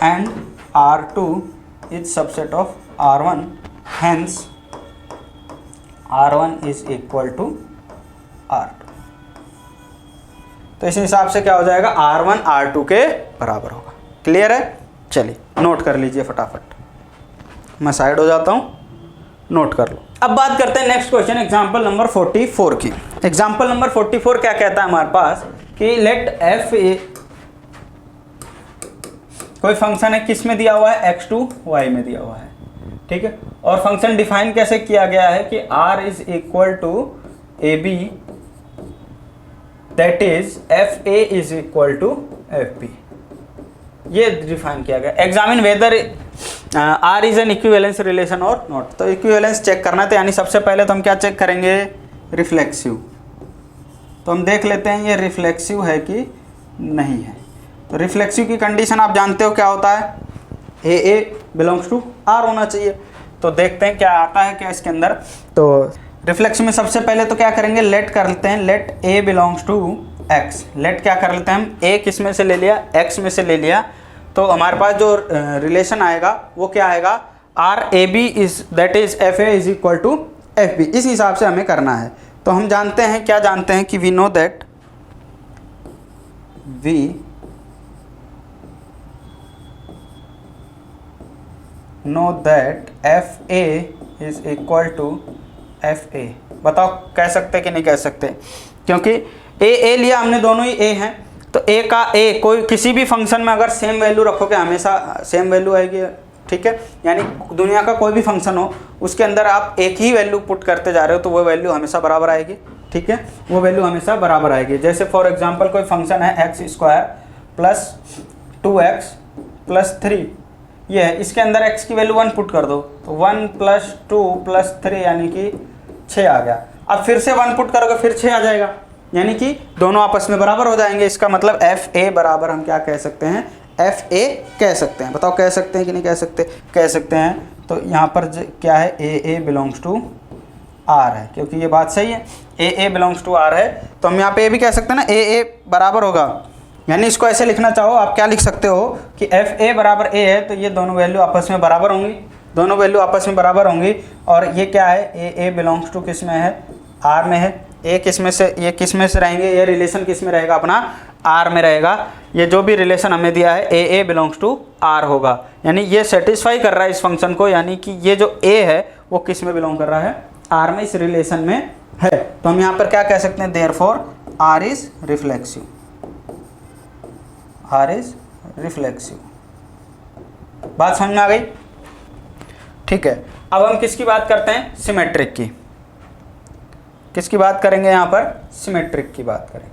and R2 is subset of R1, hence R1 is equal to R2। तो इस हिसाब से क्या हो जाएगा, R1 R2 के बराबर होगा। क्लियर है, चलिए नोट कर लीजिए फटाफट, मैं साइड हो जाता हूँ, नोट कर लो। अब बात करते हैं नेक्स्ट क्वेश्चन, एग्जाम्पल नंबर 44 की। एग्जाम्पल नंबर 44 क्या कहता है हमारे पास कि लेट f कोई फंक्शन है, किस में दिया हुआ है, x2 y में दिया हुआ है, ठीक है। और फंक्शन डिफाइन कैसे किया गया है कि r is equal to a b, that is f a is equal to f b, ये डिफाइन किया गया। Examine whether r is an equivalence relation और नॉट। तो इक्विवेलेंस चेक करना था, यानी सबसे पहले तो हम क्या चेक करेंगे, रिफ्लेक्सिव। तो हम देख लेते हैं ये रिफ्लेक्सिव है कि नहीं है। तो रिफ्लेक्सिव की कंडीशन आप जानते हो क्या होता है, ए बिलोंग्स टू आर होना चाहिए। तो देखते हैं क्या आता है क्या इसके अंदर। तो रिफ्लेक्सिव में सबसे पहले तो क्या करेंगे, लेट कर लेते हैं, let a belongs to x. Let क्या कर लेते हैं हम, ए किस में से ले लिया, एक्स में से ले लिया, तो हमारे पास जो रिलेशन आएगा वो क्या आएगा, R A b is that is f a is equal to f b. इस हिसाब से हमें करना है। तो हम जानते हैं, क्या जानते हैं कि we know that f a is equal to f a. बताओ कह सकते कि नहीं कह सकते, क्योंकि ए लिया हमने, दोनों ही ए हैं, तो ए का ए कोई किसी भी फंक्शन में अगर सेम वैल्यू रखोगे हमेशा सेम वैल्यू आएगी, ठीक है। यानी दुनिया का कोई भी फंक्शन हो उसके अंदर आप एक ही वैल्यू पुट करते जा रहे हो तो वो वैल्यू हमेशा बराबर आएगी, ठीक है, वो वैल्यू हमेशा बराबर आएगी। जैसे फॉर एग्जांपल कोई फंक्शन है x square plus 2x plus 3, ये है, इसके अंदर x की वैल्यू 1 पुट कर दो तो 1 प्लस 2 प्लस 3 यानी कि 6 आ गया। अब फिर से 1 पुट करोगे फिर 6 आ जाएगा, यानी कि दोनों आपस में बराबर हो जाएंगे। इसका मतलब एफ ए बराबर हम क्या कह सकते हैं, एफ ए कह सकते हैं। बताओ कह सकते हैं कि नहीं कह सकते, कह सकते हैं। तो यहाँ पर क्या है, ए बिलोंग्स टू आर है, क्योंकि ये बात सही है, ए बिलोंग्स टू आर है, तो हम यहाँ पे ये भी कह सकते हैं ना, ए बराबर होगा। यानी इसको ऐसे लिखना चाहो आप क्या लिख सकते हो कि एफ ए बराबर ए है, तो ये दोनों वैल्यू आपस में बराबर होंगी, दोनों वैल्यू आपस में बराबर होंगी। और ये क्या है, ए बिलोंग्स टू किस में है, आर में है। ए किस में से, ये किस में से रहेंगे, ये रिलेशन किस में रहेगा अपना, आर में रहेगा। ये जो भी रिलेशन हमें दिया है ए बिलोंग्स टू आर होगा, यानी ये सेटिस्फाई कर रहा है इस फंक्शन को, यानी कि ये जो ए है वो किस में बिलोंग कर रहा है, आर में, इस रिलेशन में है। तो हम यहाँ पर क्या कह सकते हैं, therefore R is reflexive, R is reflexive. बात समझ में आ गई, ठीक है। अब हम किसकी बात करते हैं, सिमेट्रिक की। किसकी बात करेंगे यहाँ पर, सिमेट्रिक की बात करेंगे।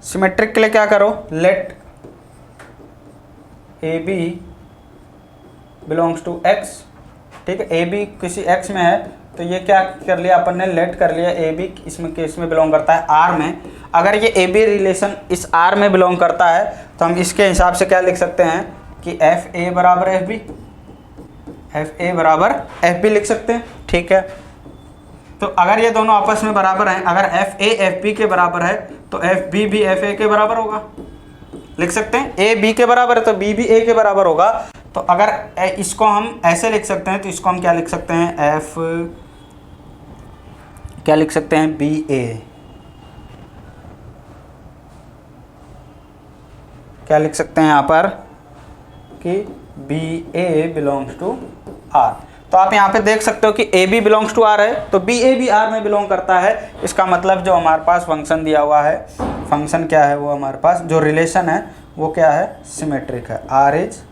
सिमेट्रिक के लिए क्या करो, let A B belongs to x, ठीक है। ए बी किसी एक्स में है तो ये क्या कर लिया अपन ने, लेट कर लिया ए बी इसमें बिलोंग करता है आर में। अगर ये ए बी रिलेशन इस आर में बिलोंग करता है तो हम इसके हिसाब से क्या लिख सकते हैं कि एफ ए बराबर एफ बी, एफ ए बराबर एफ बी लिख सकते हैं, ठीक है। तो अगर ये दोनों आपस में बराबर हैं, अगर एफ ए एफ बी के बराबर है तो एफ बी भी एफ ए के बराबर होगा, लिख सकते हैं। ए बी के बराबर है तो बी भी ए के बराबर होगा। तो अगर इसको हम ऐसे लिख सकते हैं तो इसको हम क्या लिख सकते हैं, एफ क्या लिख सकते हैं, बी ए, क्या लिख सकते हैं यहाँ पर कि b A belongs to R. तो आप यहाँ पे देख सकते हो कि A B belongs to R है तो बी ए भी आर में बिलोंग करता है। इसका मतलब जो हमारे पास फंक्शन दिया हुआ है, फंक्शन क्या है वो हमारे पास जो रिलेशन है वो क्या है, सिमेट्रिक है, आर इज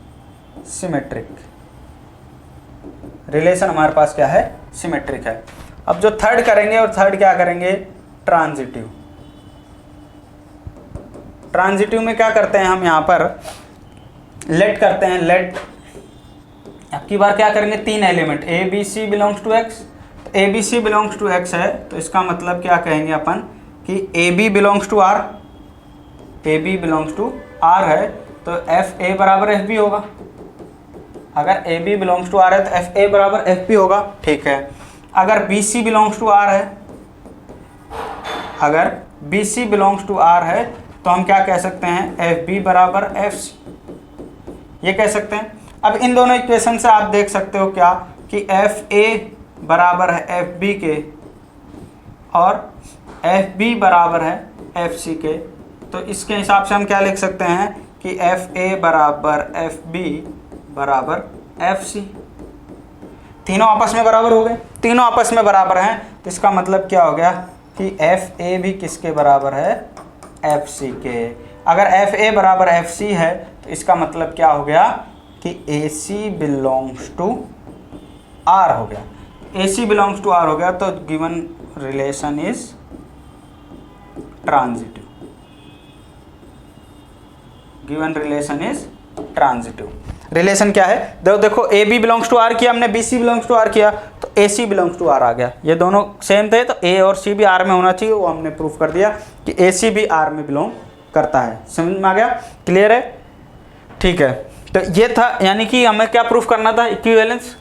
सिमेट्रिक। रिलेशन हमारे पास क्या है, सिमेट्रिक है। अब जो थर्ड करेंगे, और थर्ड क्या करेंगे, ट्रांजिटिव। ट्रांजिटिव में क्या करते हैं हम यहाँ पर, लेट करते हैं, लेट अब की बार क्या करेंगे, 3 element A B C belongs to X. तो A B C belongs to X है तो इसका मतलब क्या कहेंगे अपन कि A B belongs to R, A B belongs to R है तो एफ ए बराबर एफ बी होगा। अगर A B belongs to R है तो एफ ए बराबर एफ बी होगा, ठीक है। अगर b C belongs to R है, अगर b C belongs to R है तो हम क्या कह सकते हैं, एफ बी बराबर एफ सी, ये कह सकते हैं। अब इन दोनों इक्वेशन से आप देख सकते हो क्या कि एफ ए बराबर है एफ बी के और एफ बी बराबर है एफ सी के। तो इसके हिसाब से हम क्या लिख सकते हैं कि एफ ए बराबर एफ बी बराबर एफ सी। तीनों आपस में बराबर हो गए, तीनों आपस में बराबर हैं तो इसका मतलब क्या हो गया कि एफ ए भी किसके बराबर है, एफ सी के। अगर एफ ए बराबर एफ सी है तो इसका मतलब क्या हो गया कि a c belongs to R हो गया, a c belongs to R हो गया। तो given relation is transitive, given relation is transitive. Relation क्या है, देखो a B belongs to R किया हमने, b C belongs to R किया तो a c belongs to R आ गया। ये दोनों सेम थे तो ए और सी भी आर में होना चाहिए, वो हमने प्रूफ कर दिया कि ए सी भी आर में बिलोंग करता है। समझ में आ गया, क्लियर है, ठीक है। तो ये था, यानी कि हमें क्या प्रूफ करना था, इक्विवेलेंस।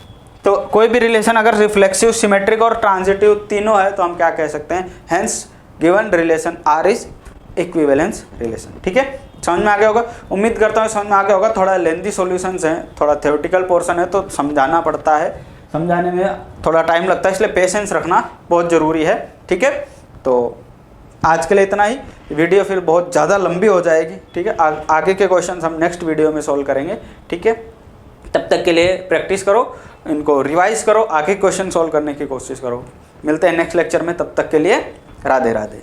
तो कोई भी रिलेशन अगर रिफ्लेक्सिव, सिमेट्रिक और ट्रांजिटिव तीनों है तो हम क्या कह सकते हैं, hence given relation R is equivalence relation. ठीक है, समझ में आ गया होगा, उम्मीद करता हूँ समझ में आ गया होगा। थोड़ा लेंथी सॉल्यूशंस हैं, थोड़ा थ्योरेटिकल पोर्शन है तो समझाना पड़ता है, समझाने में थोड़ा टाइम लगता है, इसलिए पेशेंस रखना बहुत ज़रूरी है। ठीक है, तो आज के लिए इतना ही, वीडियो फिर बहुत ज़्यादा लंबी हो जाएगी। ठीक है, आगे के क्वेश्चंस हम नेक्स्ट वीडियो में सॉल्व करेंगे। ठीक है, तब तक के लिए प्रैक्टिस करो, इनको रिवाइज करो, आगे क्वेश्चन सॉल्व करने की कोशिश करो। मिलते हैं नेक्स्ट लेक्चर में, तब तक के लिए राधे राधे।